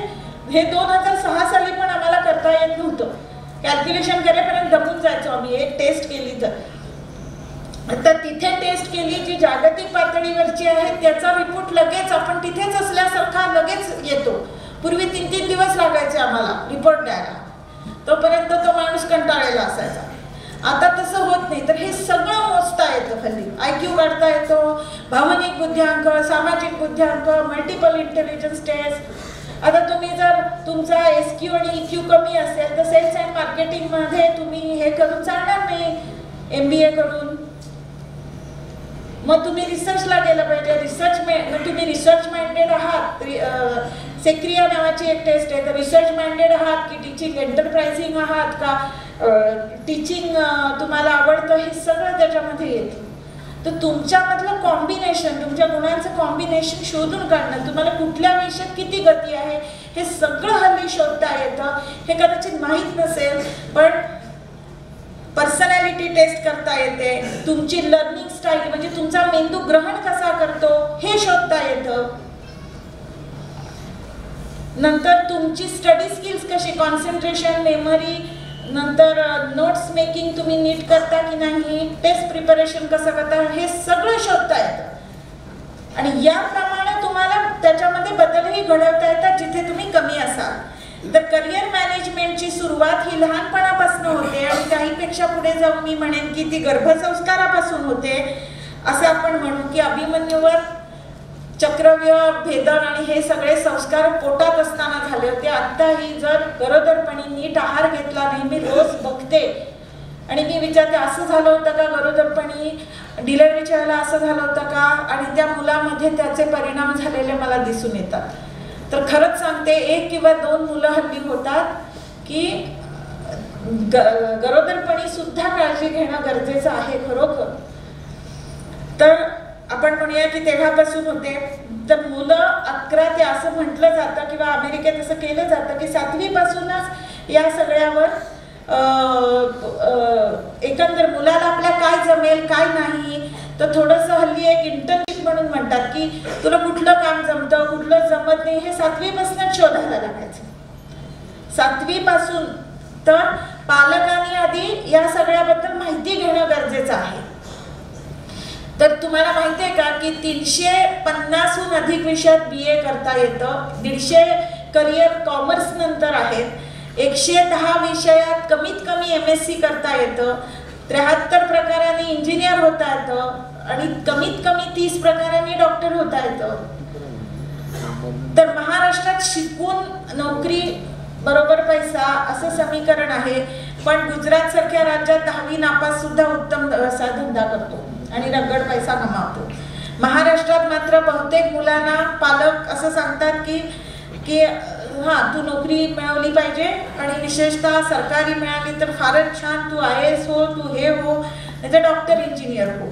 Speaker 1: हे 2006 साली पण आम्हाला करता येत नव्हतं. कॅल्क्युलेशन करेपर्यंत दमून जायचो आम्ही. एक टेस्ट केली तर तिथे टेस्ट केली जी जागतिक पातळीवरची आहे त्याचा रिपोर्ट लगेच आपण तिथेच असल्यासारखा लगेच येतो. पूर्वी 3-3 दिवस लागायचे आम्हाला रिपोर्ट द्यायला, तोपर्यंत तो माणूस कंटाळलेला असायचा. आता तसं होत नाही. तर हे सगळं मोजता येतं हल्ली. IQ काढता येतो, भावनिक बुद्ध्यांक, सामाजिक बुद्ध्यांक, मल्टिपल इंटेलिजन्स टेस्ट. आता तुम्ही जर तुमचा SQ आणि EQ कमी असेल तर सेल्स अँड मार्केटिंगमध्ये तुम्ही हे करून चालणार नाही MBA करून. मग तुम्ही रिसर्चला गेलं पाहिजे. तुम्ही रिसर्च माइंडेड आहात, सेक्रिया नावाची एक टेस्ट आहे. तर रिसर्च माइंडेड आहात की टीचिंग एंटरप्राइझिंग आहात का टीचिंग तुम्हाला आवडतं, हे सगळं त्याच्यामध्ये येतं. तर तुमच्यामधलं कॉम्बिनेशन, तुमच्या गुणांचं कॉम्बिनेशन शोधून काढणं, तुम्हाला कुठल्या विषयात किती गती आहे हे सगळं हल्ली शोधता येतं. हे कदाचित माहीत नसेल पण पर्सनॅलिटी टेस्ट करता येते. तुमची लर्निंग स्टाईल म्हणजे तुमचा मेंदू ग्रहण कसा करतो हे शोधता येतं. नंतर तुमची स्टडी स्किल्स कशी, कॉन्सन्ट्रेशन, मेमरी, नंतर नोट्स मेकिंग तुम्ही नीट करता की नाही, टेस्ट प्रिपरेशन कसं करता, हे सगळं शोधता येतं. आणि याप्रमाणे तुम्हाला त्याच्यामध्ये बदलही घडवता येतात जिथे तुम्ही कमी असाल. तर करिअर मॅनेजमेंटची सुरुवात ही लहानपणापासून होते आणि काहीपेक्षा पुढे जाऊन मी म्हणेन की ती गर्भसंस्कारापासून होते. असं आपण म्हणू की अभिमन्यूवर चक्रव्यूह भेदन आणि हे सगळे संस्कार पोटात असताना झाले होते. आत्ताही जर गरोदरपणी नीट आहार घेतला नाही, मी रोज बघते आणि मी विचारते असं झालं होतं का गरोदरपणी, डिलिव्हरीच्या वेळेला असं झालं होतं का, आणि त्या मुलामध्ये त्याचे परिणाम झालेले मला दिसून येतात. तर खरंच सांगते 1 किंवा 2 मुलं हल्ली होतात की गरोदरपणी सुद्धा काळजी घेणं गरजेचं आहे खरोखर. तर आपण म्हणूया की तेव्हापासून होते. तर मुलं 11 ते असं म्हटलं जातं किंवा अमेरिकेत असं केलं जातं की 7वी पासूनच या सगळ्यावर एकंदर मुलाला आपल्या काय जमेल काय नाही. तर थोडंसं हल्ली एक इंटर्नशिप म्हणून म्हणतात की तुला कुठलं काम जमतं कुठलं जमत नाही हे 7वी पासूनच शोधायला लागायचं. 7वी पासून. तर पालकांनी आधी या सगळ्याबद्दल माहिती घेणं गरजेचं आहे. तर तुम्हाला माहिती आहे का की 350हून अधिक विषयात BA करता येतं, 150 करिअर कॉमर्स नंतर आहेत, 110 विषयात कमीत कमी MSc करता येतं, 73 प्रकारांनी इंजिनियर होता येतं आणि कमीत कमी 30 प्रकारांनी डॉक्टर होता येतं. तर महाराष्ट्रात शिकून नोकरी बरोबर पैसा असं समीकरण आहे. पण गुजरात सारख्या राज्यात 10वी नापास सुद्धा उत्तम असा धंदा करतो आणि रगड पैसा कमावतो. महाराष्ट्रात मात्र बहुतेक मुलांना पालक असं सांगतात की की हां तू नोकरी मिळवली पाहिजे आणि विशेषतः सरकारी मिळाली तर फारच छान, तू IAS हो, तू हे हो, नाहीतर डॉक्टर इंजिनियर हो,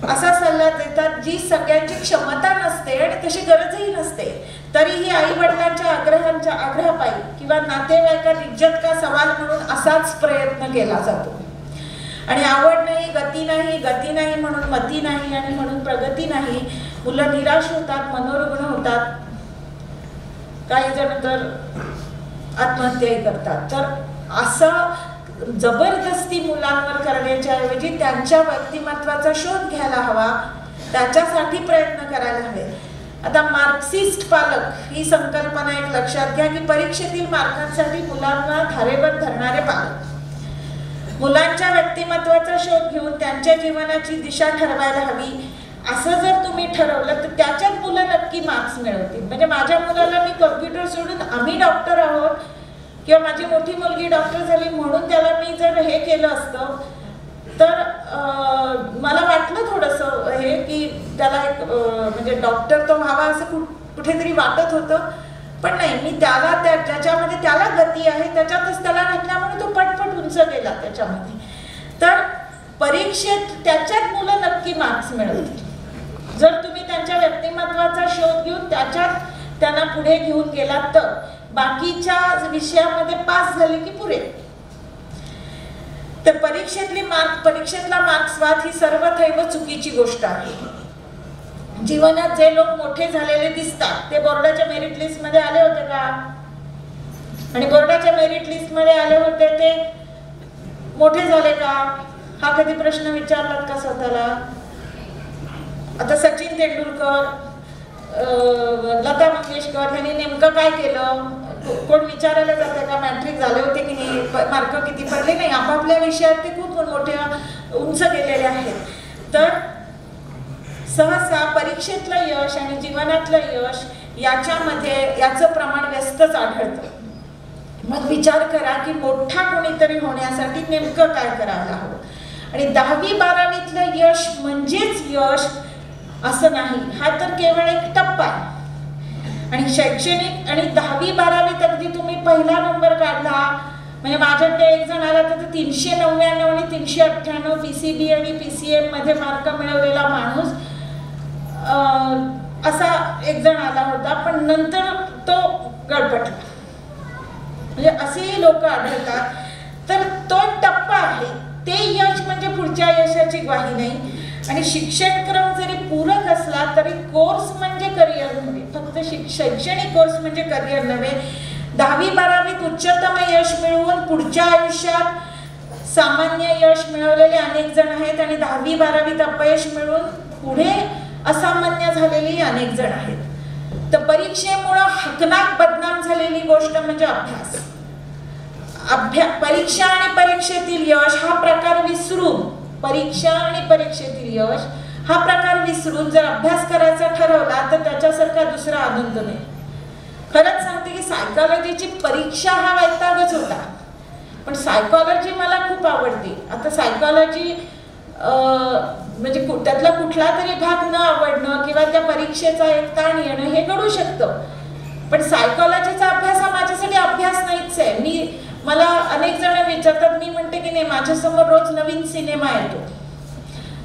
Speaker 1: असा सल्ला देतात. जी सगळ्यांची क्षमता नसते आणि तशी गरजही नसते, तरीही आई वडिलांच्या आग्रहापायी किंवा नातेवाईकात इज्जत का सवाल म्हणून असाच प्रयत्न केला जातो. आणि आवड नाही, गती नाही, गती नाही म्हणून मती नाही आणि म्हणून प्रगती नाही. मुलं निराश होतात, मनोरुग्ण होतात, काही जण तर आत्महत्याही करतात. तर असं जबरदस्ती मुलांवर करण्याच्या ऐवजी त्यांच्या व्यक्तिमत्वाचा शोध घ्यायला हवा, त्याच्यासाठी प्रयत्न करायला हवे. आता मार्क्सिस्ट पालक ही संकल्पना एक लक्षात घ्या की परीक्षेतील मार्कांसाठी मुलांना धारेवर धरणारे पालक. मुलांच्या व्यक्तिमत्वाचा शोध घेऊन त्यांच्या जीवनाची दिशा ठरवायला हवी. असं जर तुम्ही ठरवलं तर त्याच्यात मुलं नक्की मार्क्स मिळवतील. म्हणजे माझ्या मुलाला मी कम्प्युटर सोडून आम्ही डॉक्टर आहोत किंवा माझी मोठी मुलगी डॉक्टर झाली म्हणून त्याला मी जर हे केलं असतं तर मला वाटलं थोडंसं हे की त्याला एक म्हणजे डॉक्टर तो व्हावा असं कुठेतरी वाटत होतं. पण नाही, मी त्याला ज्याच्यामध्ये त्याला गती आहे त्याच्यातच त्याला घातल्यामुळे तो पटपट उंच गेला त्याच्यामध्ये. तर परीक्षेत त्याच्यात मुलं नक्की मार्क्स मिळवतील जर तुम्ही त्यांच्या व्यक्तिमत्वाचा शोध घेऊन त्याच्यात त्यांना पुढे घेऊन गेलात तर. बाकीच्या विषयामध्ये पास झाले की पुरे. तर परीक्षेतला मार्क्सवाद ही सर्वथैव चुकीची गोष्ट आहे. जीवनात जे लोक मोठे झालेले दिसतात ते बोर्डाच्या मेरिट लिस्ट मध्ये आले होते का? आणि बोर्डाच्या मेरिट लिस्ट मध्ये आले होते ते मोठे झाले का? हा कधी प्रश्न विचारलात का स्वतःला? आता सचिन तेंडुलकर, लता मंगेशकर यांनी नेमकं काय केलं? कोण विचारायला जातं का मॅट्रिक झाले होते की नाही, मार्क किती पडले? नाही, आपापल्या विषयात ते खूप मोठ्या उंच गेलेले आहेत. तर सहसा परीक्षेतलं यश आणि जीवनातलं यश याचं प्रमाण व्यस्तच आढळतं. मग विचार करा की मोठा कोणीतरी होण्यासाठी नेमकं काय करायला हवं. आणि 10वी 12वीतलं यश म्हणजेच यश असं नाही, हा तर केवळ एक टप्पा आहे. आणि शैक्षणिक आणि 10वी 12वीत अगदी तुम्ही पहिला नंबर काढला म्हणजे माझ्याकडे एक जण आला तर 399 आणि 398 PCB आणि PCM मध्ये मार्क मिळवलेला माणूस असा एक जण आला होता. पण नंतर तो गडबडला. म्हणजे असेही लोक आढळतात. तर तो एक टप्पा आहे, ते यश म्हणजे पुढच्या यशाची ग्वाही नाही. आणि शिक्षणक्रम जरी पूरक असला तरी कोर्स म्हणजे करिअर नव्हे, फक्त शैक्षणिक कोर्स म्हणजे करिअर नव्हे. 10वी 12वीत उच्चतम यश मिळवून पुढच्या आयुष्यात सामान्य यश मिळवलेले अनेक जण आहेत आणि 10वी 12वीत अपयश मिळवून पुढे असामान्य झालेली अनेक जण आहेत. तर परीक्षेमुळे हकनाक बदनाम झालेली गोष्ट म्हणजे अभ्यास. परीक्षा आणि परीक्षेतील यश हा प्रकार विसरून, परीक्षा आणि परीक्षेतील यश हा प्रकार विसरून जर अभ्यास करायचा ठरवला तर त्याच्यासारखा दुसरा आनंद नाही. खरंच सांगते की सायकॉलॉजीची परीक्षा हा वैतागच होता, पण सायकॉलॉजी मला खूप आवडते. आता सायकॉलॉजी म्हणजे त्यातला कुठला तरी भाग न आवडणं किंवा त्या परीक्षेचा एक ताण येणं हे घडू शकतं, पण सायकॉलॉजीचा अभ्यास हा माझ्यासाठी अभ्यास नाहीच आहे. मला अनेक जण विचारतात, मी म्हणते की नाही, माझ्यासमोर रोज नवीन सिनेमा येतो,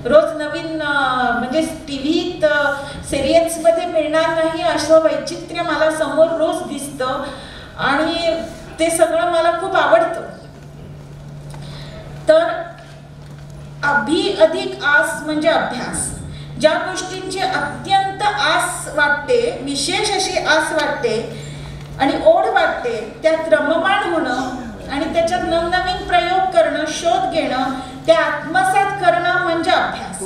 Speaker 1: रोज नवीन म्हणजे टीव्हीत सिरियल्समध्ये मिळणार नाही असं वैचित्र्य मला समोर रोज दिसतं आणि ते सगळं मला खूप आवडतं. तर अधिक आस म्हणजे अभ्यास. ज्या गोष्टींची अत्यंत आस वाटते, विशेष अशी आस वाटते आणि ओढ वाटते, त्यात रममाण होणं आणि त्याच्यात नवनवीन प्रयोग करणं, शोध घेणं, त्या आत्मसात करणं म्हणजे अभ्यास.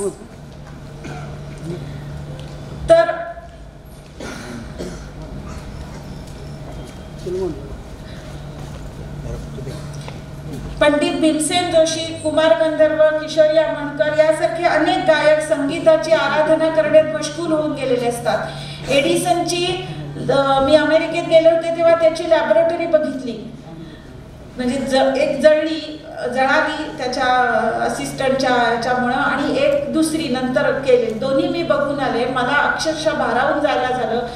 Speaker 1: पंडित भीमसेन जोशी, कुमार गंधर्व, किशोरी आमोणकर यासारखे अनेक गायक संगीताची आराधना करण्यात मशगूल होऊन गेलेले असतात. एडिसनची मी अमेरिकेत गेले होते तेव्हा त्याची लॅबोरेटरी बघितली, म्हणजे एक जळाली त्याच्या असिस्टंटच्या याच्यामुळं आणि एक दुसरी नंतर केली. दोन्ही मी बघून आले, मला अक्षरशः भारावून जायला झालं.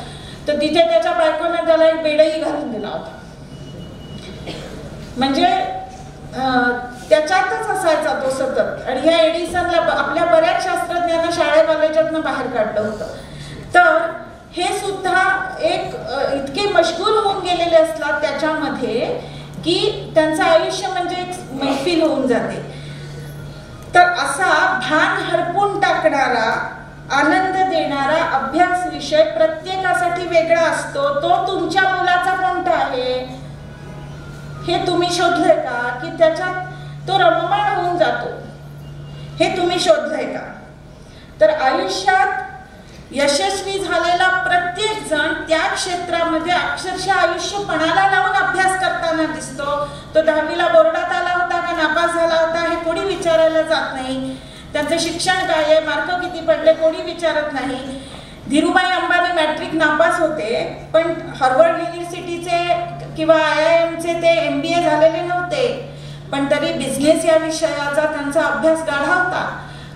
Speaker 1: तर तिथे त्याच्या बायकोने त्याला एक बेडही घालून दिला होता. म्हणजे त्याच्यातच असायचा तो सतत. आणि ह्या एडिसनला आपल्या बऱ्याच शास्त्रज्ञांना शाळे कॉलेजातनं बाहेर काढलं होतं. तर हे सुद्धा एक इतके मशगूल होऊन गेलेले असतात त्याच्यामध्ये की त्यांचं आयुष्य म्हणजे एक मैफिल होऊन जाते. तर असा भान हरपून टाकणारा, आनंद देणारा अभ्यास विषय प्रत्येकासाठी वेगळा असतो. तो तुमच्या मुलाचा कोणता आहे हे तुम्ही शोधलंय का, की त्याच्यात तो रममाण होऊन जातो हे तुम्ही शोधलंय का? तर आयुष्यात यशस्वी झालेला प्रत्येक जण त्या क्षेत्रामध्ये अक्षरशः आयुष्य पणाला लावून अभ्यास करताना दिसतो. तो 10वीला बोर्डात आला होता का नापास झाला होता हे कोणी विचारायला जात नाही. त्यांचं शिक्षण काय आहे, मार्क किती पडले कोणी विचारत नाही. धीरूभाई अंबानी मॅट्रिक नापास होते, पण हार्वर्ड युनिव्हर्सिटीचे किंवा IIMचे ते MBA झालेले नव्हते, पण तरी बिझनेस या विषयाचा त्यांचा अभ्यास गाढा होता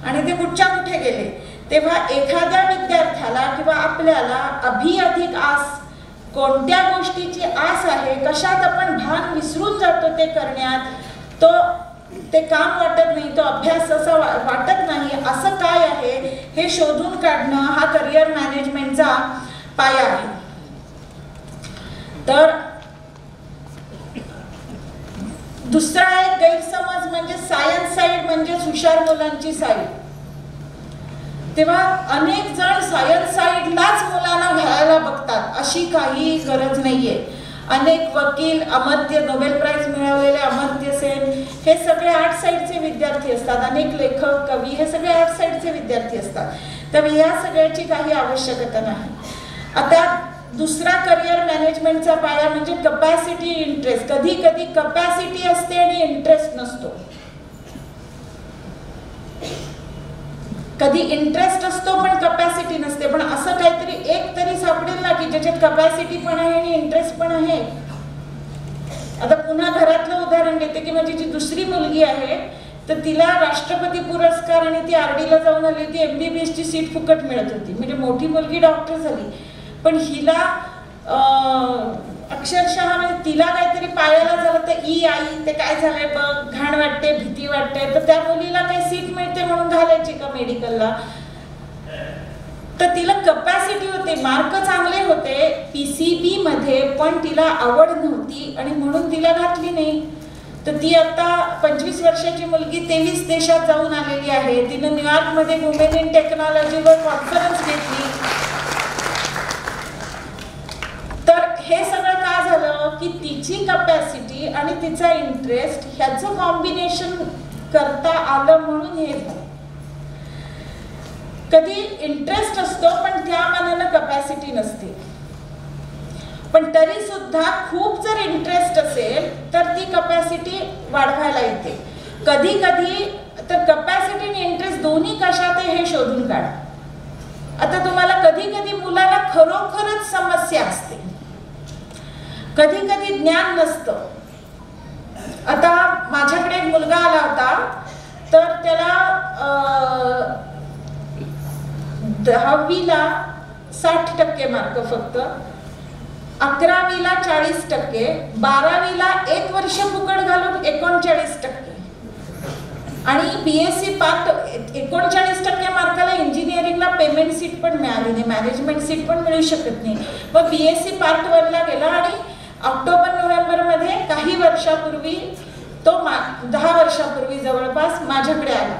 Speaker 1: आणि ते कुठच्या कुठे गेले. तेव्हा एखाद्या विद्यार्थ्याला किंवा आपल्याला अधिक आस, कोणत्या गोष्टीची आस आहे, कशात आपण भान विसरून जातो ते करण्यात, ते काम वाटत नाही, तो अभ्यास असा वाटत नाही, असं काय आहे हे शोधून काढणं हा करिअर मॅनेजमेंटचा पाया आहे. तर दुसरा एक गैरसमज म्हणजे सायन्स साईड म्हणजे हुशार मुलांची साईड. तेव्हा अनेक जण सायन्स साईडलाच मुलांना घ्यायला बघतात, अशी काही गरज नाहीये. अनेक वकील, अमर्त्य नोबेल प्राइज मिळवलेले अमर्त्य सेन हे सगळे आर्ट साईडचे विद्यार्थी असतात. अनेक लेखक, कवी हे सगळे आर्ट साईडचे विद्यार्थी असतात. त्यामुळे या सगळ्याची काही आवश्यकता नाही. आता दुसरा करिअर मॅनेजमेंटचा पाया म्हणजे कपॅसिटी, इंटरेस्ट. कधी कधी कपॅसिटी असते आणि इंटरेस्ट नसतो. कधी इंटरेस्ट असतो पण कपॅसिटी नसते. पण असं काहीतरी एक तरी सापडेल ना की ज्याच्यात कपॅसिटी पण आहे आणि इंटरेस्ट पण आहे. आता पुन्हा घरातलं उदाहरण देते की माझी जी दुसरी मुलगी आहे तर तिला राष्ट्रपती पुरस्कार आणि ती RDला जाऊन आली होती. MBBS ची सीट फुकट मिळत होती. म्हणजे मोठी मुलगी डॉक्टर झाली, पण हिला अक्षरशः म्हणजे तिला काहीतरी पायाला झालं तर आई ते काय झालंय बघ, घाण वाटते, भीती वाटते. तर त्या मुलीला काही सीट मिळते म्हणून घालायची का मेडिकलला? तर तिला कपॅसिटी होते, मार्क चांगले होते PCB मध्ये, पण तिला आवड नव्हती आणि म्हणून तिला घातली नाही. तर ती आता 25 वर्षाची मुलगी 23 देशात जाऊन आलेली आहे. तिनं न्यूयॉर्कमध्ये वुमेन इन टेक्नॉलॉजीवर कॉन्फरन्स घेतली. तर हे सगळं का झालं की तिची कपॅसिटी आणि तिचा इंटरेस्ट ह्याचं कॉम्बिनेशन करता आलं म्हणून हे झालं. कधी इंटरेस्ट असतो पण त्या मानानं कपॅसिटी नसते. पण तरी सुद्धा खूप जर इंटरेस्ट असेल तर ती कपॅसिटी वाढवायला येते. कधी कधी तर कपॅसिटी आणि इंटरेस्ट दोन्ही कशात आहे हे शोधून काढा. आता तुम्हाला कधी कधी मुलाला खरोखरच समस्या असते, कधी कधी ज्ञान नसतं. आता माझ्याकडे एक मुलगा आला होता, तर त्याला 10वीला 60% मार्क फक्त, 11वीला 40%, 12वीला 1 वर्ष फुकट घालून 39%, आणि BSc पार्ट 39% मार्काला इंजिनिअरिंगला पेमेंट सीट पण मिळाली नाही, मॅनेजमेंट सीट पण मिळू शकत नाही. मग BSc पार्ट 1ला गेला आणि ऑक्टोबर-नोव्हेंबरमध्ये काही वर्षापूर्वी तो 10 वर्षापूर्वी जवळपास माझ्याकडे आला,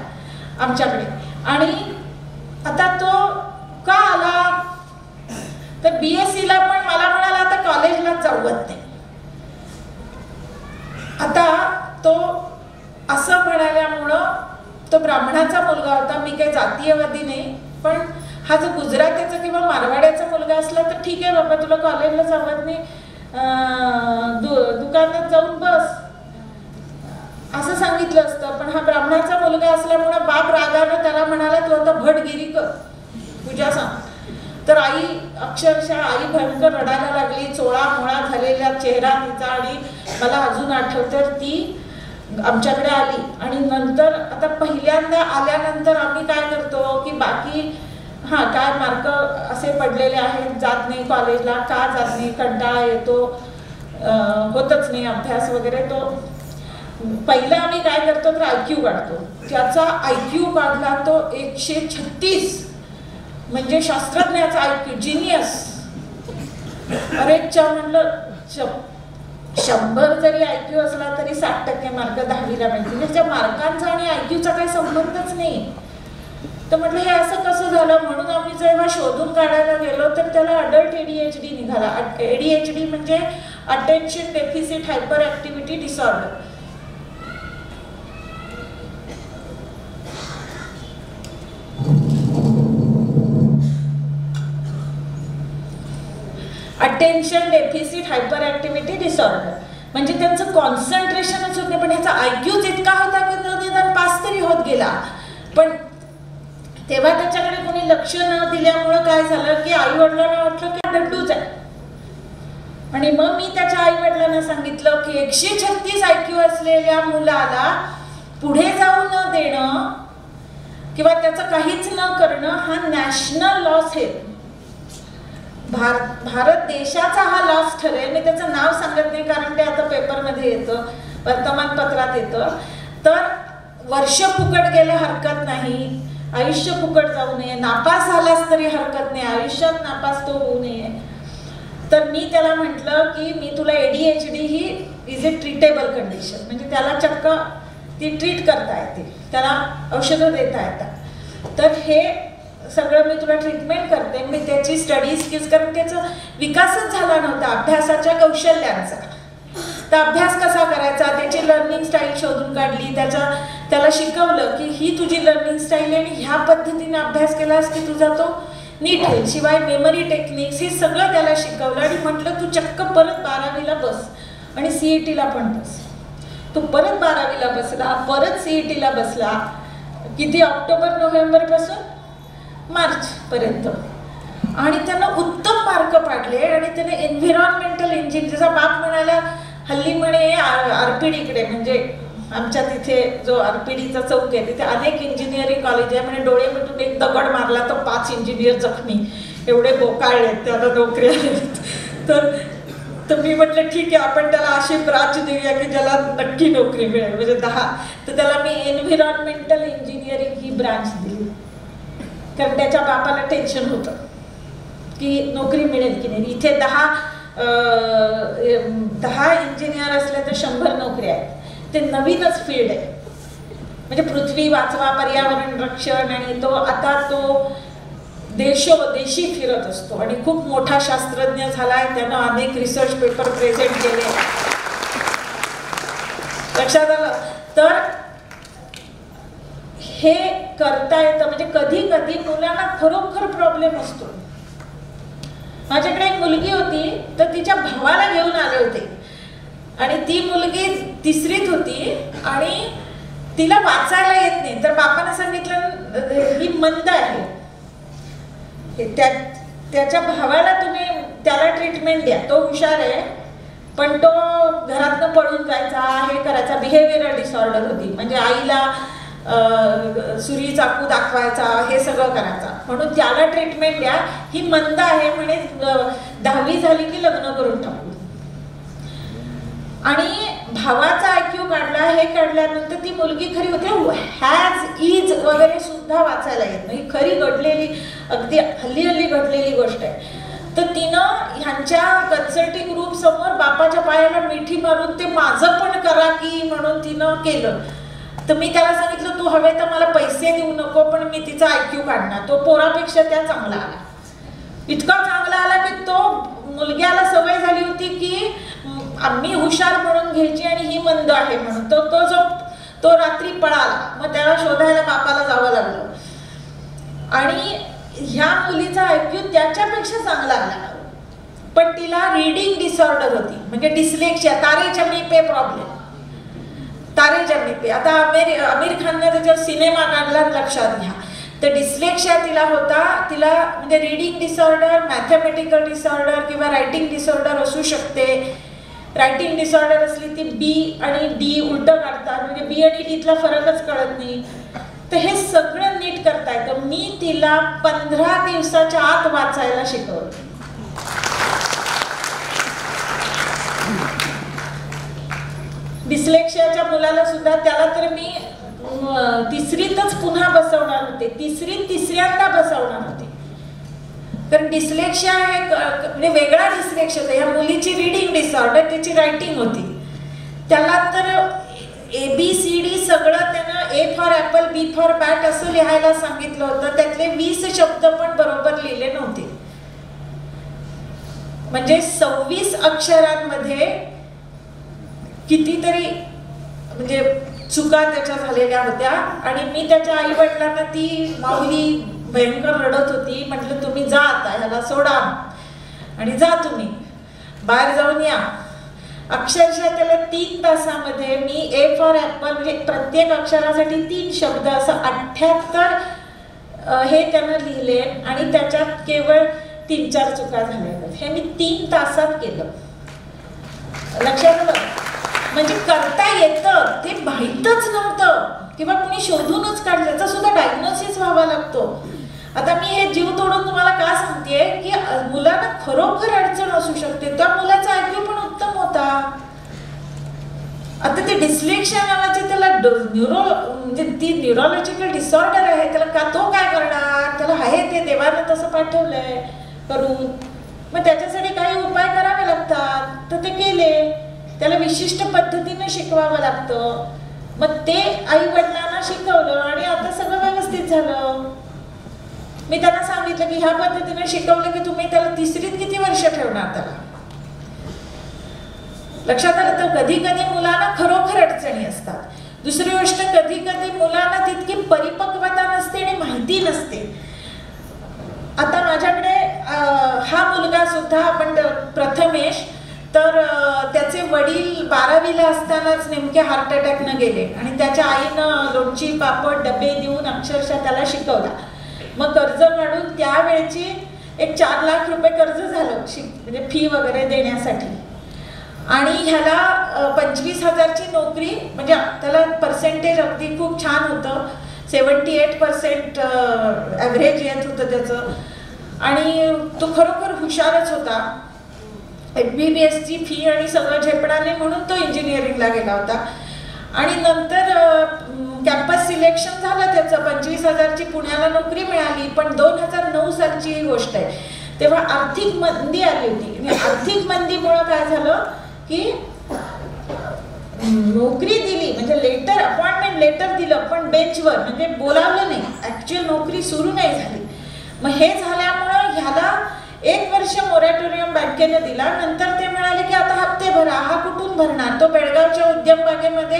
Speaker 1: आमच्याकडे. आणि आता तो का आला तर BScला पण मला म्हणाला आता कॉलेजला जाऊत नाही. आता तो असं म्हणाल्यामुळं, तो ब्राह्मणाचा मुलगा होता, मी काही जातीयवादी नाही, पण हा जो गुजरातीचा किंवा मारवाड्याचा मुलगा असला तर ठीक आहे बाबा, तुला कॉलेजला जावत नाही, दुकानात जाऊन बस, असं सांगितलं असतं, पण हा ब्राह्मणाचा मुलगा असल्यामुळे बाप रागानं त्याला म्हणाला तू आता भटगिरी कर, पूजा सांग. तर आई अक्षरशः आई भयंकर रडायला लागली, चोळा मोळा झालेला चेहरा तिचा. आणि मला अजून आठवतं ती आमच्याकडे आली आणि नंतर आता पहिल्यांदा आल्यानंतर आम्ही काय करतो की बाकी काय मार्क असे पडलेले आहेत, जात नाही कॉलेजला, का जात नाही, कंटाळा येतो, होतच नाही अभ्यास वगैरे. तो पहिला आम्ही काय करतो तर IQ काढतो. त्याचा IQ काढला तो 136, म्हणजे शास्त्रज्ञाचा IQ, जिनियस. अरे म्हणलं 100 जरी IQ असला तरी 60% मार्क 10वीला मिळतील. त्याच्या मार्कांचा आणि IQचा काही संबंधच नाही. तर म्हटलं हे असं कसं झालं, म्हणून आम्ही जेव्हा शोधून काढायला गेलो तर त्याला अडल्ट ADHD निघाला. ADHD म्हणजे attention deficit hyper activity disorder. Attention deficit hyper activity disorder म्हणजे त्यांचं कॉन्सन्ट्रेशनच होत नाही, पण ह्याचा IQच इतका होता की निदान पास तरी होत गेला. पण तेव्हा त्याच्याकडे कोणी लक्ष न दिल्यामुळं काय झालं की आई वडिलांना वाटलं की डड्डूच आहे. आणि मग मी त्याच्या आई वडिलांना सांगितलं की 136 IQ असलेल्या मुलाला पुढे जाऊ न देणं किंवा त्याचं काहीच न करणं हा नॅशनल लॉस आहे. भारत देशाचा हा लॉस ठरेल. मी त्याचं नाव सांगत नाही कारण ते आता पेपरमध्ये येतं, वर्तमानपत्रात येतं. तर वर्ष फुकट गेलं हरकत नाही, आयुष्य फुकट जाऊ नये, नापास झालास तरी हरकत नाही, आयुष्यात नापास तो होऊ नये. तर मी त्याला म्हटलं की मी तुला ADHD he is a treatable condition, म्हणजे त्याला चक्क ती ट्रीट करता येते, त्याला औषधं देता येतात. तर हे सगळं मी तुला ट्रीटमेंट करते. मी त्याची स्टडी स्किल्स, कारण त्याचा विकासच झाला नव्हता अभ्यासाच्या कौशल्यांचा. तर अभ्यास कसा करायचा त्याची लर्निंग स्टाईल शोधून काढली, त्याला शिकवलं की ही तुझी लर्निंग स्टाईल आहे आणि ह्या पद्धतीने अभ्यास केलास की तुझा तो नीट होईल. शिवाय मेमरी टेक्निक्स हे सगळं त्याला शिकवलं आणि म्हटलं तू चक्क परत 12वीला बस आणि CETला पण बस. तो परत 12वीला बसला, परत CETला बसला. किती ऑक्टोबर नोव्हेंबर पासून मार्च पर्यंत, आणि त्यांना उत्तम मार्क पाडले. आणि त्याने एन्व्हायरमेंटल इंजिनिअरिंग, जसा बाप म्हणाला हल्ली म्हणे RPDकडे म्हणजे आमच्या तिथे जो RPDचा चौक आहे तिथे अनेक इंजिनिअरिंग कॉलेज आहे म्हणे, डोळे मिटून एक दगड मारला तर 5 इंजिनियर जखमी, एवढे बोकाळले त्याला नोकरी आली. तर मी म्हटलं ठीक आहे आपण त्याला अशी ब्रांच देऊया की ज्याला नक्की नोकरी मिळेल, म्हणजे 10. तर त्याला मी एन्व्हायरमेंटल इंजिनिअरिंग ही ब्रांच दिली, कारण त्याच्या बापाला टेन्शन होतं की नोकरी मिळेल की नाही. इथे 10 इंजिनियर असले तर 100 नोकरी आहेत. ते नवीनच फील्ड आहे, म्हणजे पृथ्वी वाचवा, पर्यावरण रक्षण. आणि तो आता तो देशोदेशी फिरत असतो आणि खूप मोठा शास्त्रज्ञ झालाय. त्यानं अनेक रिसर्च पेपर प्रेझेंट केले. लक्षात आलं. तर हे करता येतं. म्हणजे कधी कधी मुलांना खरोखर प्रॉब्लेम असतो. माझ्याकडे एक मुलगी होती तर तिच्या भावाला घेऊन आले होते आणि ती मुलगी 3रीत होती आणि तिला वाचायला येत नाही. तर बापाने सांगितलं ही मंद आहे, त्याच्या भावाला तुम्ही त्याला ट्रीटमेंट द्या, तो हुशार आहे पण तो घरातनं पळून जायचा, हे करायचा, बिहेवियरल डिसऑर्डर होती. म्हणजे आईला सुरी चाकू दाखवायचा, हे सगळं करायचा, म्हणून त्याला ट्रीटमेंट द्या. ही मंद आहे म्हणे, 10वी झाली की लग्न करून टाकू. आणि भावाचा IQ काढला. हे काढल्यानंतर ती मुलगी खरी होती, हॅज इज वगैरे सुद्धा वाचायला येत नाही. खरी घडलेली, अगदी हल्ली घडलेली गोष्ट आहे. तर तिनं ह्यांच्या कन्सल्टिंग ग्रुप समोर बापाच्या पायाला मिठी मारून ते माझं पण करा की म्हणून तिनं केलं. तर मी त्याला सांगितलं तू हवे तर मला पैसे देऊ नको पण मी तिचा IQ काढणार. तो पोरापेक्षा त्या चांगला आला, इतका चांगला आला की तो मुलग्याला सवय झाली होती की आम्ही हुशार म्हणून घ्यायची आणि ही मंद आहे म्हणून. तो रात्री पळाला. मग त्याला शोधायला बापाला जावं लागलं. आणि ह्या मुलीचा IQ त्याच्यापेक्षा चांगला आला, पण तिला रीडिंग डिसऑर्डर होती, म्हणजे डिस्लेक्सिया, तारे जमी पे प्रॉब्लेम, तारे जमी. डिस्लेक्शिया नेते. आता आमिर खानने त्याच्यावर सिनेमा काढला, लक्षात घ्या. तर डिस्लेक्शिया तिला होता, तिला म्हणजे रीडिंग डिसऑर्डर, मॅथमॅटिकल डिसऑर्डर किंवा रायटिंग डिसऑर्डर असू शकते. रायटिंग डिसऑर्डर असली ती बी आणि डी उलटं काढतात, म्हणजे बी आणि डीतला फरकच कळत नाही. तर हे सगळं नीट करता येतं. मी तिला 15 दिवसाच्या आत वाचायला शिकवलं. डिस्लेक्शियाच्या मुलाला सुद्धा, त्याला तर मी तिसरीतच पुन्हा बसवणार होते, तिसऱ्यांदा बसवणार होते. कारण डिस्लेक्शिया हे म्हणजे वेगळा डिस्लेक्शिया होता. ह्या मुलीची रीडिंग डिसऑर्डर, त्याची रायटिंग होती. त्याला तर ABCD सगळं त्यानं A for Apple, B for bat असं लिहायला सांगितलं होतं. त्यातले 20 शब्द पण बरोबर लिहिले नव्हते. म्हणजे 26 अक्षरांमध्ये कितीतरी म्हणजे चुका त्याच्या झालेल्या होत्या. आणि मी त्याच्या आई वडिलांना, ती माऊली भयंकर रडत होती. म्हटलं तुम्ही जा आता, ह्याला सोडा आणि जा तुम्ही बाहेर जाऊन या. अक्षरशः त्याला 3 तासामध्ये मी A फॉर ॲपल म्हणजे प्रत्येक अक्षरासाठी 3 शब्द असं 78 हे त्यानं लिहिले आणि त्याच्यात केवळ 3-4 चुका झाल्या. हे मी 3 तासात केलं. लक्षात आलं? म्हणजे करता येतं, ते माहीतच नव्हतं किंवा कुणी शोधूनच काढलं. त्याचा सुद्धा डायग्नोसिस व्हावा लागतो. आता मी हे जीव तोडून तुम्हाला का सांगतेय की मुलांना खरोखर अडचण असू शकते. त्या मुलाचा IQ पण उत्तम होता. आता ते डिस्लेक्शिया नावाचे त्याला म्हणजे ती न्यूरोलॉजिकल डिसऑर्डर आहे. त्याला का तो काय करणार? त्याला आहे ते देवानं तसं पाठवलंय करून. मग त्याच्यासाठी काही उपाय करावे लागतात, तर ते केले. त्याला विशिष्ट पद्धतीने शिकवावं लागतं. मग ते आई वडिलांना शिकवलं आणि आता सगळं व्यवस्थित झालं. मी त्यांना सांगितलं की ह्या पद्धतीने शिकवलं की तुम्ही त्याला तिसरीत किती वर्ष ठेवणार त्याला. लक्षात आलं? तर कधी कधी मुलांना खरोखर अडचणी असतात. दुसरी गोष्ट, कधी कधी मुलांना तितकी परिपक्वता नसते आणि माहिती नसते. आता माझ्याकडे हा मुलगा सुद्धा, आपण प्रथमेश, तर त्याचे वडील 12वीला असतानाच नेमके हार्ट अटॅकनं गेले आणि त्याच्या आईनं लोणची पापड डबे देऊन अक्षरशः त्याला शिकवला. मग कर्ज काढून त्यावेळची एक 4 लाख रुपये कर्ज झालं म्हणजे फी वगैरे देण्यासाठी. आणि ह्याला 25,000ची नोकरी, म्हणजे त्याला पर्सेंटेज अगदी खूप छान होतं. 78% ॲव्हरेज येत होतं त्याचं. आणि तो खरोखर हुशारच होता. MBBSची फी आणि सगळं झेपणाने म्हणून तो इंजिनिअरिंगला गेला होता. आणि नंतर कॅम्पस सिलेक्शन झालं त्याचं. 25,000ची पुण्याला नोकरी मिळाली. पण 2009 सालची ही गोष्ट आहे. तेव्हा आर्थिक मंदी आली होती. आणि आर्थिक मंदीमुळं काय झालं की नोकरी दिली, म्हणजे अपॉइंटमेंट लेटर दिलं, पण बेंचवर, म्हणजे बोलावलं नाही. ॲक्च्युअल नोकरी सुरू नाही झाली. मग हे झाल्यामुळं ह्याला 1 वर्ष मोरॅटोरियम बँकेने दिला. नंतर ते म्हणाले की आता हप्ते भरा. हा कुठून भरणार? तो बेळगावच्या उद्यम बागेमध्ये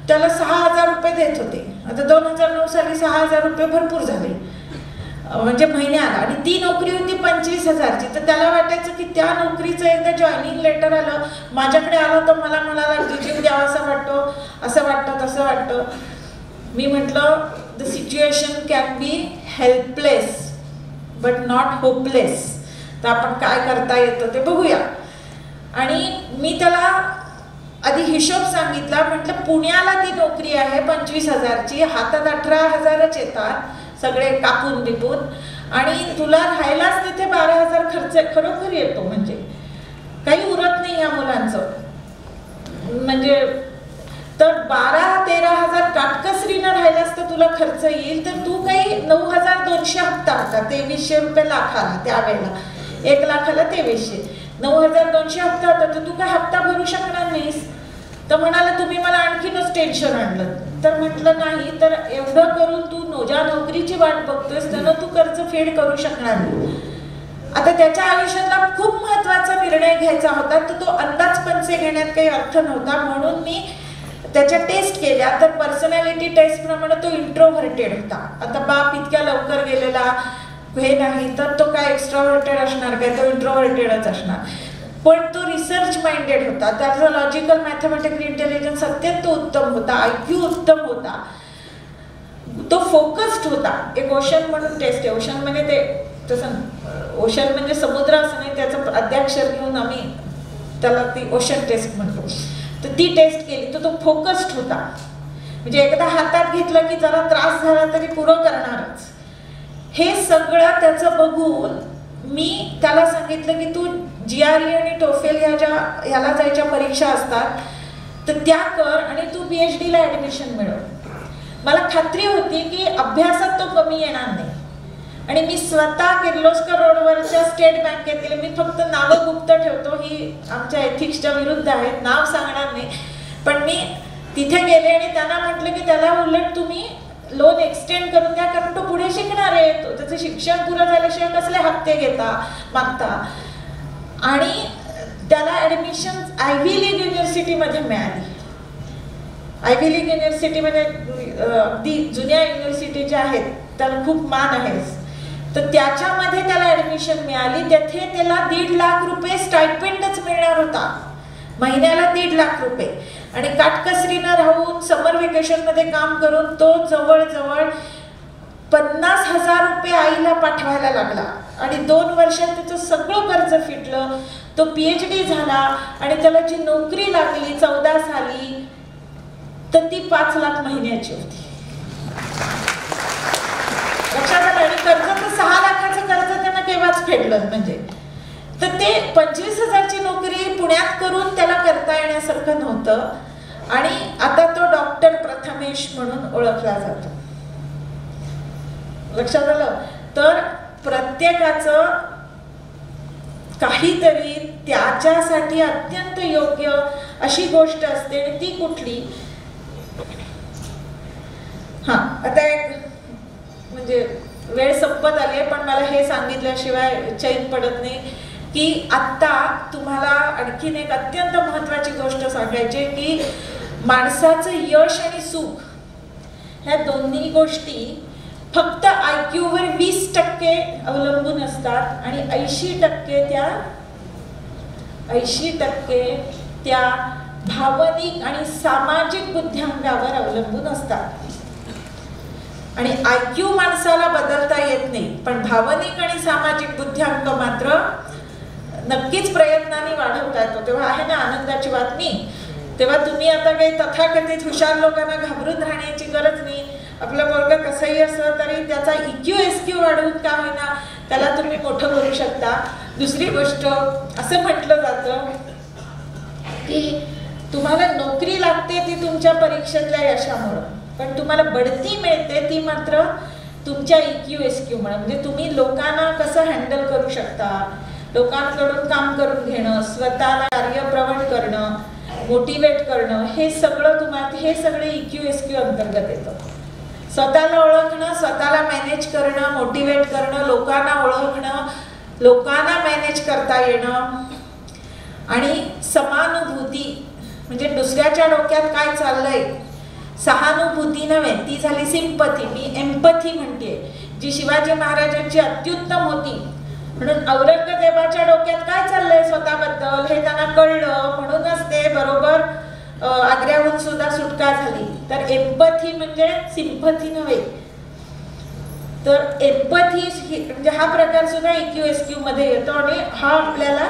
Speaker 1: त्याला 6,000 रुपये देत होते. आता 2009 साली 6,000 रुपये भरपूर झाले म्हणजे महिन्याला. आणि ती नोकरी होती 25,000ची. तर त्याला वाटायचं की त्या नोकरीचं एकदा जॉईनिंग लेटर आलं, माझ्याकडे आलं तर मला म्हणाला जीव द्यावा असं वाटतो, असं वाटतं, तसं वाटतं. मी म्हटलं the situation can be helpless but not hopeless. तर आपण काय करता येतं ते बघूया. आणि मी त्याला आधी हिशोब सांगितला. म्हटलं पुण्याला ती नोकरी आहे 25,000ची, हातात 18,000च येतात सगळे कापून बिपून, आणि तुला राहायलाच तिथे 12,000 खर्च खरोखर येतो. म्हणजे काही उरत नाही या मुलांचं. म्हणजे तर 12-13,000 काटकसरीनं राहिलास तर तुला खर्च येईल. तर तू काही 9,200 हप्ता होता, 2300 रुपये लाखाला त्यावेळेला. 1 लाखाला 2300, 9,200 हप्ता होता. तर तू काय हप्ता भरू शकणार नाहीस. तर म्हणाला तुम्ही मला आणखीनच टेन्शन आणलं. तर म्हटलं नाही, तर एवढं करून तू ज्या नोकरीची वाट बघतोयस त्यानं तू कर्ज फेड करू शकणार नाही. आता त्याच्या आयुष्यातला खूप महत्त्वाचा निर्णय घ्यायचा होता. तर तो अंदाजपंचे घेण्यात काही अर्थ नव्हता. म्हणून मी त्याच्या टेस्ट केल्या. तर पर्सनॅलिटी टेस्ट प्रमाणे तो इंट्रोव्हर्टेड होता. आता बाप इतक्या लवकर गेलेला हे नाही, तर तो काय एक्स्ट्रोव्हर्टेड असणार काय? तो इंट्रोव्हर्टेडच असणार. पण तो रिसर्च माइंडेड होता, त्याचा लॉजिकल मॅथमॅटिकल इंटेलिजन्स अत्यंत उत्तम होता, IQ उत्तम होता, तो फोकस्ड होता. एक ओशन म्हणून टेस्ट आहे, ओशन म्हणजे ते तसं ओशन म्हणजे समुद्र असं नाही, त्याचं अध्याक्षर घेऊन आम्ही त्याला ती ओशन टेस्ट म्हणतो. तर ती टेस्ट केली तर तो फोकस्ड होता. म्हणजे एकदा हातात घेतलं की जरा त्रास झाला तरी पुरं करणारच. हे सगळं त्याचं बघून मी त्याला सांगितलं की तू GRE आणि TOEFL ह्याला जायच्या परीक्षा असतात तर त्या कर आणि तू PhD ला ॲडमिशन मिळव. मला खात्री होती की अभ्यासात तो कमी येणार नाही. आणि मी स्वतः किर्लोस्कर रोडवरच्या स्टेट बँकेत गेले. मी फक्त नावं गुप्त ठेवतो, ही आमच्या एथिक्सच्या विरुद्ध आहेत, नाव सांगणार नाही. पण मी तिथे गेले आणि त्यांना म्हटलं की त्याला उलट तुम्ही लोन एक्सटेंड करून द्या, कारण तो पुढे शिकणार आहे, तो त्याचं शिक्षण पुरं झाल्याशिवाय कसले हप्ते मागता. आणि त्याला ॲडमिशन आयव्ही लीग युनिव्हर्सिटीमध्ये मिळाली. आयव्ही लीग युनिव्हर्सिटीमध्ये अगदी जुन्या युनिव्हर्सिटी ज्या आहेत त्याला खूप मान आहे, तर त्याच्यामध्ये त्याला ॲडमिशन मिळाली. तेथे त्याला 1.5 लाख रुपये स्टायपेंडच मिळणार होता, महिन्याला 1.5 लाख रुपये. आणि काटकसरीनं राहून समर वेकेशनमध्ये काम करून तो जवळजवळ 50,000 रुपये आईला पाठवायला लागला. आणि 2 वर्षात त्याचं सगळं कर्ज फिटलं. तो PhD झाला आणि त्याला जी नोकरी लागली 14 साली तर ती 5 लाख महिन्याची होती. लक्षात आलं. आणि कर्ज तर 6 लाखाचं कर्ज त्यानं केव्हाच फेडलं. म्हणजे तर ते 25,000ची नोकरी पुण्यात करून त्याला करता येण्यासारखं नव्हतं. आणि आता तो डॉक्टर प्रथमेश म्हणून ओळखला जातो. लक्षात आलं. तर प्रत्येकाचं काहीतरी त्याच्यासाठी अत्यंत योग्य अशी गोष्ट असते. आणि ती कुठली? आता एक म्हणजे वेळ संपत आली आहे, पण मला हे सांगितल्याशिवाय चैन पडत नाही की आत्ता तुम्हाला आणखीन एक अत्यंत महत्त्वाची गोष्ट सांगायची की माणसाचं यश आणि सुख ह्या दोन्ही गोष्टी फक्त IQ वर 20% अवलंबून असतात आणि 80% त्या भावनिक आणि सामाजिक बुद्ध्यांगावर अवलंबून असतात. आणि IQ माणसाला बदलता येत नाही, पण भावनिक आणि सामाजिक बुद्ध्यांक मात्र नक्कीच प्रयत्नाने वाढवता येतो. तेव्हा आहे ना आनंदाची बातमी. तेव्हा तुम्ही आता काही तथाकथित हुशार लोकांना घाबरून राहण्याची गरज नाही. आपलं पोरगं कसंही असलं तरी त्याचा EQ SQ वाढवून का होईना त्याला तुम्ही मोठं करू शकता. दुसरी गोष्ट असं म्हटलं जातं की तुम्हाला नोकरी लागते ती तुमच्या परीक्षेतल्या यशामुळं, पण तुम्हाला बढती मिळते ती मात्र तुमच्या EQ SQ मुळे. म्हणजे तुम्ही लोकांना कसं हँडल करू शकता, लोकांकडून काम करून घेणं, स्वतःला कार्यप्रवण करणं, मोटिवेट करणं, हे सगळं EQ SQ अंतर्गत येतं. स्वतःला ओळखणं, स्वतःला मॅनेज करणं, मोटिवेट करणं, लोकांना ओळखणं, लोकांना मॅनेज करता येणं आणि समानुभूती म्हणजे दुसऱ्याच्या डोक्यात काय चाललंय. सहानुभूती नव्हे, ती झाली सिंपथी. मी एम्पथी म्हणते, जी शिवाजी महाराजांची अत्युत्तम होती. म्हणून औरंगजेबाच्या डोक्यात काय चाललंय स्वतःबद्दल हे त्यांना कळलं, म्हणूनच ते बरोबर आग्र्याहून सुद्धा सुटका झाली. तर एम्पथी म्हणजे सिंपथी नव्हे, तर एम्पथी म्हणजे हा प्रकार सुद्धा EQ SQ मध्ये येतो आणि हा आपल्याला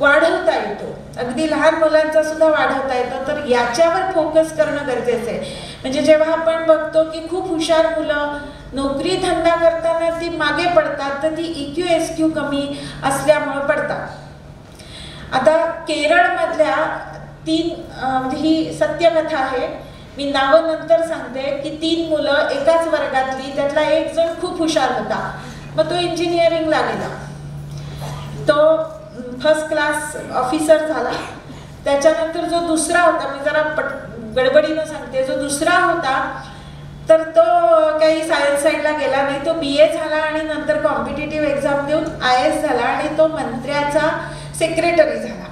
Speaker 1: वाढवता येतो. अगदी लहान मुलांचा सुद्धा वाढवता येतो. तर याच्यावर फोकस करणं गरजेचं आहे. म्हणजे जेव्हा आपण बघतो की खूप हुशार मुलं नोकरी धंदा करताना ती मागे पडतात, तर ती EQ SQ कमी असल्यामुळे पडतात. आता केरळमधल्या 3 म्हणजे ही सत्यकथा आहे, मी नावं नंतर सांगते की 3 मुलं एकाच वर्गातली, त्यातला एक जण खूप हुशार होता. मग तो इंजिनिअरिंगला गेला, तो फर्स्ट क्लास ऑफिसर झाला. त्याच्यानंतर जो दुसरा होता, मी जरा गडबडीनं सांगते, जो दुसरा होता तर तो काही सायन्स साईडला गेला नाही, तो BA झाला आणि नंतर कॉम्पिटिटिव्ह एक्झाम देऊन IAS झाला आणि तो मंत्र्याचा सेक्रेटरी झाला.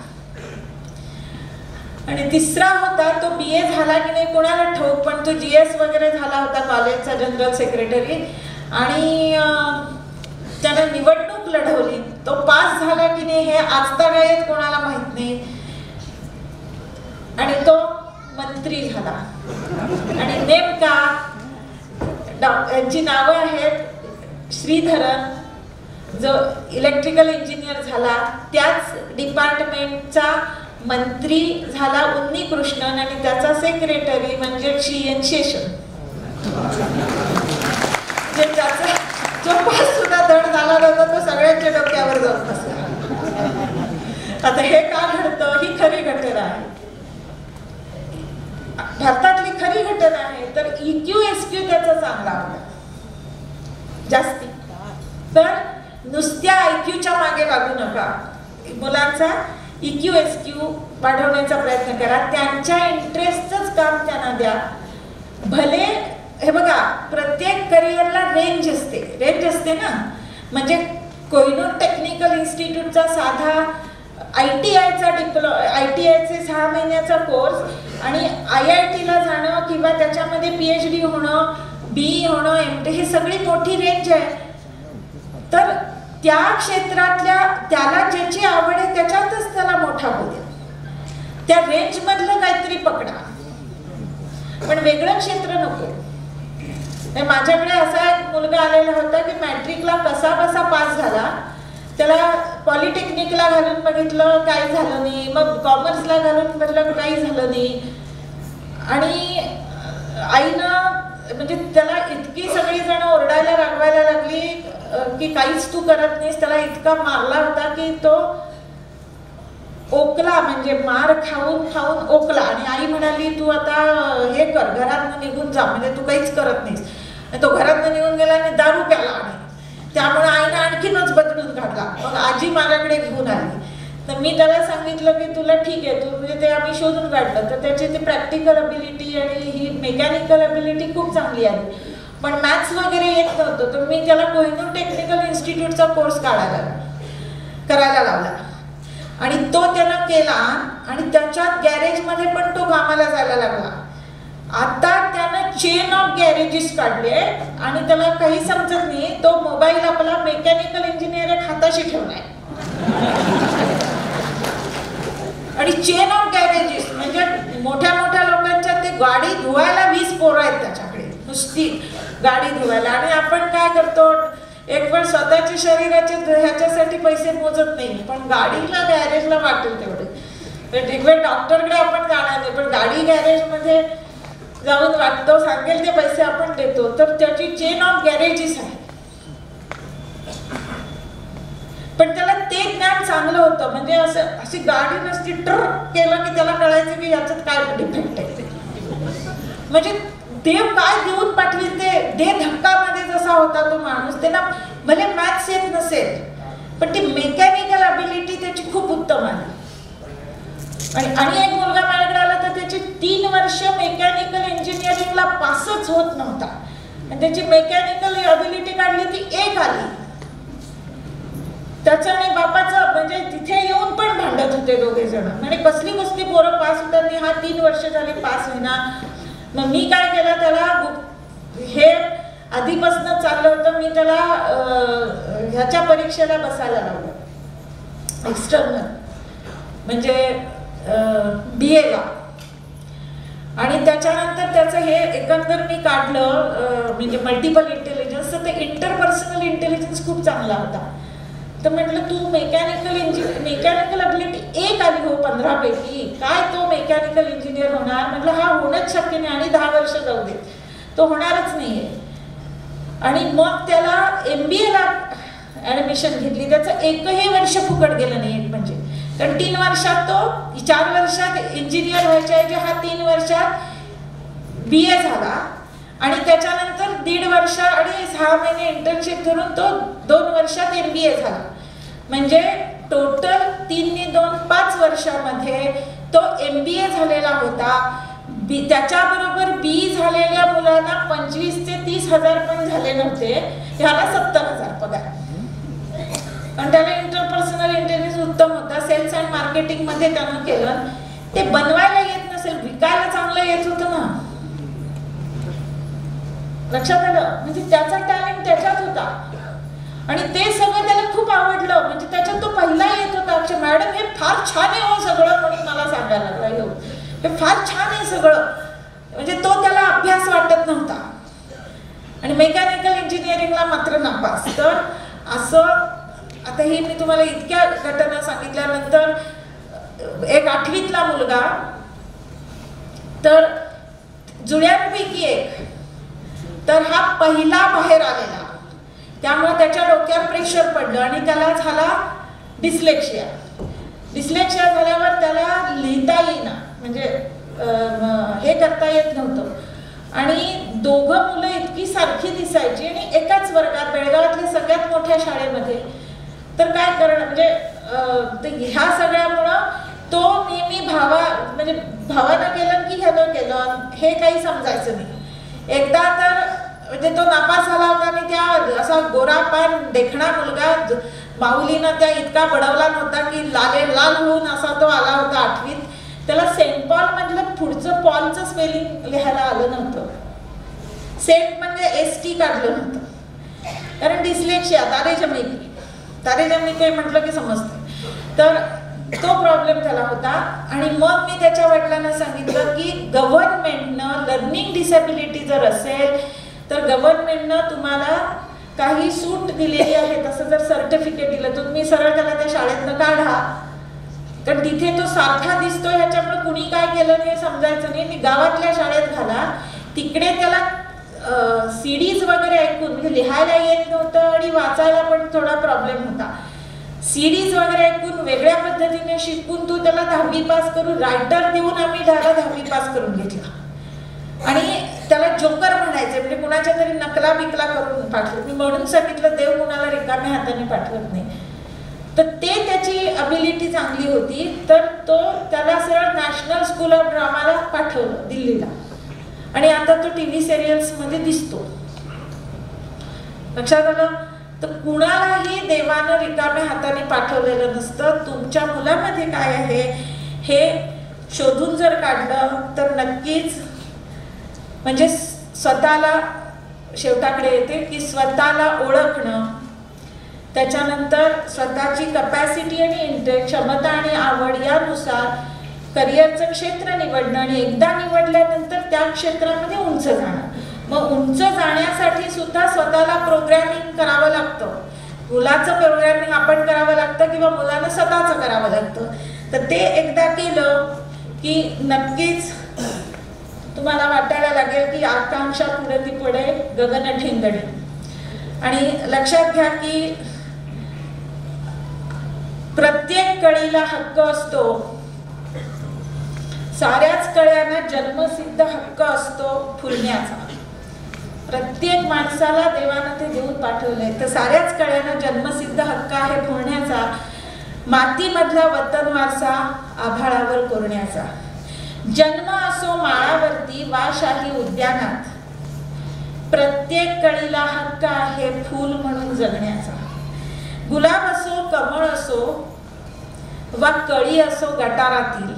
Speaker 1: आणि तिसरा होता, तो BA झाला की नाही कोणाला ठाऊक, पण तो GS वगैरे झाला होता कॉलेजचा जनरल सेक्रेटरी आणि त्याने निवडणूक लढवली. तो पास झाला की नाही हे आजतागायत कोणाला माहित नाही. आणि तो मंत्री झाला. आणि नेमका यांची नावं आहेत श्रीधरन, जो इलेक्ट्रिकल इंजिनियर झाला, त्याच डिपार्टमेंटचा मंत्री झाला उन्नीकृष्णन, आणि त्याचा सेक्रेटरी म्हणजे CN शेषन, जे त्याचा जो पास सुद्धा धड झाला नव्हता तो सगळ्यांच्या डोक्यावर जाऊन बसला. आता हे का घडतं, ही खरी घटना आहे, भारतातली खरी घटना आहे. तर EQ SQ त्याचा चांगला होता जास्ती. तर नुसत्या IQच्या मागे लागू नका, मुलांचा EQ SQ वाढवण्याचा प्रयत्न करा, त्यांच्या इंटरेस्टच काम त्यांना द्या. भले हे बघा, प्रत्येक करिअरला रेंज असते ना. म्हणजे कोहिनूर टेक्निकल इन्स्टिट्यूटचा साधा ITIचे 6 महिन्याचा कोर्स आणि IIT ला जाणं किंवा त्याच्यामध्ये PhD होणं, BE होणं, MT, हे सगळी मोठी रेंज आहे. तर त्या क्षेत्रातल्या त्याला ज्याची आवड आहे त्याच्यातच त्याला मोठा होऊ द्या. त्या रेंज मधलं काहीतरी पकडा, पण वेगळं क्षेत्र नको. माझ्याकडे असा एक मुलगा आलेला होता की मॅट्रिकला कसा पास झाला, त्याला पॉलिटेक्निकला घालून बघितलं, काही झालं नाही. मग कॉमर्सला घालून बघितलं, काही झालं नाही. आणि आईनं म्हणजे त्याला इतकी सगळी जण ओरडायला रागवायला लागली की काहीच तू करत नाहीस. त्याला इतका मारला होता की तो ओकला, म्हणजे मार खाऊन खाऊन ओकला. आणि आई म्हणाली तू आता हे कर, घरात निघून जा, म्हणजे तू काहीच करत नाहीस. तो घरात निघून गेला आणि दारू प्याला, आणि त्यामुळे आईने आणखीनच बदलून काढला. मग आजी माझ्याकडे घेऊन आली. तर मी त्याला सांगितलं की तुला ठीक आहे, तू म्हणजे ते आम्ही शोधून काढलं तर त्याची ती प्रॅक्टिकल अबिलिटी आणि ही मेकॅनिकल अबिलिटी खूप चांगली आली, पण मॅथ्स वगैरे येत नव्हतं. तर मी त्याला कोहिनूर टेक्निकल इन्स्टिट्यूटचा कोर्स करायला लावला आणि तो त्यानं केला. आणि त्याच्यात गॅरेजमध्ये पण तो कामाला जायला लागला. आता त्यानं चेन ऑफ गॅरेजेस काढले आणि त्याला काही समजत नाही. तो मोबाईल आपला मेकॅनिकल इंजिनियर हाताशी ठेवलाय आणि चेन ऑफ गॅरेजेस म्हणजे मोठ्या मोठ्या लोकांच्या ते गाडी धुवायला 20 पोरं आहेत त्याच्याकडे, नुसती गाडी धुवायला. आणि आपण काय करतो, एक वेळ स्वतःच्या शरीराचे ह्याच्यासाठी पैसे मोजत नाही, पण गाडीला गॅरेजला वाटेल तेवढे. एक वेळ डॉक्टरकडे आपण जाणार नाही, पण गाडी गॅरेजमध्ये जाऊन वाटतो, सांगेल ते पैसे आपण देतो. तर त्याची चेन ऑफ गॅरेजेस आहे. पण त्याला ते ज्ञान चांगलं होतं, म्हणजे अशी गाडी नसती ट्रक केलं की त्याला कळायचं की याच्यात काय डिफेक्ट आहे. म्हणजे देव काय देऊन पाठवेल ते धक्कामध्ये जसा होता तो माणूस. त्याला भले मॅथ्स येत नसेल, पण ती मेकॅनिकल अबिलिटी त्याची खूप उत्तम आहे. आणि एक मुलगा माझ्याकडे आला तर त्याची 3 वर्ष मेकॅनिकल इंजिनिअरिंगला पासच होत नव्हता, आणि त्याची मेकॅनिकल अबिलिटी काढली ती 1 आली. त्याचं आणि बापाचं म्हणजे तिथे येऊन पण भांडत होते दोघे जण, म्हणजे कसली पोरं पास होतात, हा 3 वर्ष झाली पास होईना. मग मी काय केलं, त्याला हे आधीपासून चाललं होतं, मी त्याला ह्याच्या परीक्षेला बसायला लावलं, एक्सटर्नल म्हणजे BA ला. आणि त्याच्यानंतर त्याचं हे एकंदर मी काढलं म्हणजे मल्टिपल इंटेलिजन्स. तर ते इंटरपर्सनल इंटेलिजन्स खूप चांगला होता. तर म्हटलं तू मेकॅनिकल अबिलिटी 1 आली हो 15 पैकी, काय तो मेकॅनिकल इंजिनियर होणार? म्हटलं हा होणंच शक्य नाही, आणि 10 वर्ष जाऊ दे, तो होणारच नाहीये. आणि मग त्याला MBA ला ऍडमिशन घेतली. त्याचं 1ही वर्ष फुकट गेलं नाही, म्हणजे कारण 3 वर्षात तो 4 वर्षात इंजिनियर व्हायच्या ऐवजी हा 3 वर्षात BA झाला. आणि त्याच्यानंतर 1.5 वर्ष आणि 6 महिने इंटर्नशिप धरून तो 2 वर्षात MBA झाला. म्हणजे टोटल 3 ने 2 5 वर्षामध्ये तो MBA झालेला होता. त्याच्याबरोबर BE झालेल्या मुलांना 25 ते 30 हजार पण झाले नव्हते, ह्याला 70,000 पगार. पण त्याला इंटरपर्सनल इंटेलिजन्स उत्तम होता. सेल्स अँड मार्केटिंग मध्ये त्यानं केलं. ते बनवायला येत नसेल, विकायला चांगलं येत होतं ना, लक्षात आलं. म्हणजे त्याचा टॅलेंट त्याच्यात होता आणि ते सगळं त्याला खूप आवडलं. म्हणजे त्याच्यात तो पहिला येत होता, मॅडम हे फार छान आहे हो सगळं, म्हणून मला सांगायला लागला. हे फार छान आहे सगळं, म्हणजे तो त्याला अभ्यास वाटत नव्हता. आणि मेकॅनिकल इंजिनिअरिंगला मात्र नापास. तर असं आता ही मी तुम्हाला इतक्या घटना सांगितल्यानंतर एक 8वीतला मुलगा, तर जुळ्यांपैकी एक, तर हा पहिला बाहेर आलेला, त्यामुळे त्याच्या डोक्यावर प्रेशर पडलं आणि त्याला झाला डिस्लेक्शिया. डिस्लेक्शिया झाल्यावर त्याला लिहिता येईना, म्हणजे हे करता येत नव्हतं. आणि दोघं मुलं इतकी सारखी दिसायची आणि एकाच वर्गात, बेळगावातल्या सगळ्यात मोठ्या शाळेमध्ये. तर काय करणं, म्हणजे ह्या सगळ्यामुळं तो नेहमी म्हणजे भावानं केलं की ह्यानं केलं हे काही समजायचं नाही. एकदा तर म्हणजे तो नापास झाला होता आणि त्या असा गोरापान देखणा मुलगा माऊलीनं त्या इतका बडवला नव्हता की लाल होऊन असा तो आला होता 8वीत. त्याला सेंट पॉल मधलं पुढचं पॉलचं स्पेलिंग लिहायला आलं नव्हतं. सेंट म्हणजे ST काढलं नव्हतं, कारण डिस्लेक्शिया, तारेजमिके म्हटलं की समजतं. तर तो प्रॉब्लेम त्याला होता. आणि मग मी त्याच्या वडिलांना सांगितलं की गव्हर्नमेंटनं लर्निंग डिसेबिलिटी जर असेल तर गव्हर्नमेंटनं तुम्हाला काही सूट दिलेली आहे. तसं जर सर्टिफिकेट दिलं तर तुम्ही सरळ त्याला त्या शाळेतनं काढा, कारण तिथे तो सारखा दिसतो ह्याच्यामुळे कुणी काय केलं हे समजायचं नाही. गावातल्या शाळेत घाला, तिकडे त्याला CDs वगैरे ऐकून, म्हणजे लिहायला येत नव्हतं आणि वाचायला पण थोडा प्रॉब्लेम होता. CDs वगैरे ऐकून वेगळ्या पद्धतीने शिकून तू त्याला 10वी पास करून, रायटर देऊन आम्ही त्याला 10वी पास करून घेतला. आणि त्याला जोकर म्हणायचे, म्हणजे कुणाच्या तरी नकला बिकला करून पाठवत. मी म्हणून सांगितलं देव कुणाला रिकाम्या हाताने पाठवत नाही. तर ते त्याची अबिलिटी चांगली होती. तर तो त्याला सरळ नॅशनल स्कूल ऑफ ड्रामाला पाठवलं दिल्लीला, आणि आता तो TV सिरियल्स मध्ये दिसतो. लक्षात आलं? तर कुणालाही देवानं रिकाम्या हाताने पाठवलेलं नसतं. तुमच्या मुलामध्ये काय आहे हे शोधून जर काढलं तर नक्कीच, म्हणजे स्वतःला शेवटाकडे येते की स्वतःला ओळखणं, त्याच्यानंतर स्वतःची कपॅसिटी आणि इंटरेस्ट, क्षमता आणि आवड यानुसार करिअरचं क्षेत्र निवडणं, आणि एकदा निवडल्यानंतर त्या क्षेत्रामध्ये उंच जाणं. मग उंच जाण्यासाठी सुद्धा स्वतःला प्रोग्रॅमिंग करावं लागतं. मुलाचं प्रोग्रॅमिंग आपण करावं लागतं किंवा मुलानं स्वतःचं करावं लागतं. तर ते एकदा केलं की नक्कीच तुम्हाला वाटायला लागेल की आकांक्षा पुढे ती पुढे गगन ठेंगणे. आणि लक्षात घ्या की प्रत्येक कळीला हक्क असतो, साऱ्याच कळ्यांना जन्मसिद्ध हक्क असतो फुलण्याचा. प्रत्येक माणसाला देवानं ते देऊन पाठवलंय. तर साऱ्याच कळ्यांना जन्मसिद्ध हक्क आहे फुलण्याचा, मातीमधला वतन वारसा आभाळावर कोरण्याचा. जन्म असो माळावरती वा शाही उद्यानात, प्रत्येक कळीला हक्क आहे फूल म्हणून जगण्याचा. गुलाब असो कमळ असो वा कळी असो गटारातील,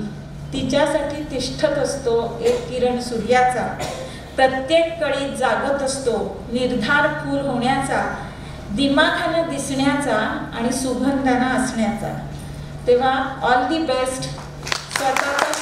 Speaker 1: तिच्यासाठी तिष्ठत असतो एक किरण सूर्याचा. प्रत्येक कळीत जागत असतो निर्धार फूल होण्याचा, दिमाखानं दिसण्याचा आणि सुगंधानं असण्याचा. तेव्हा ऑल दी बेस्ट. स्वतःचा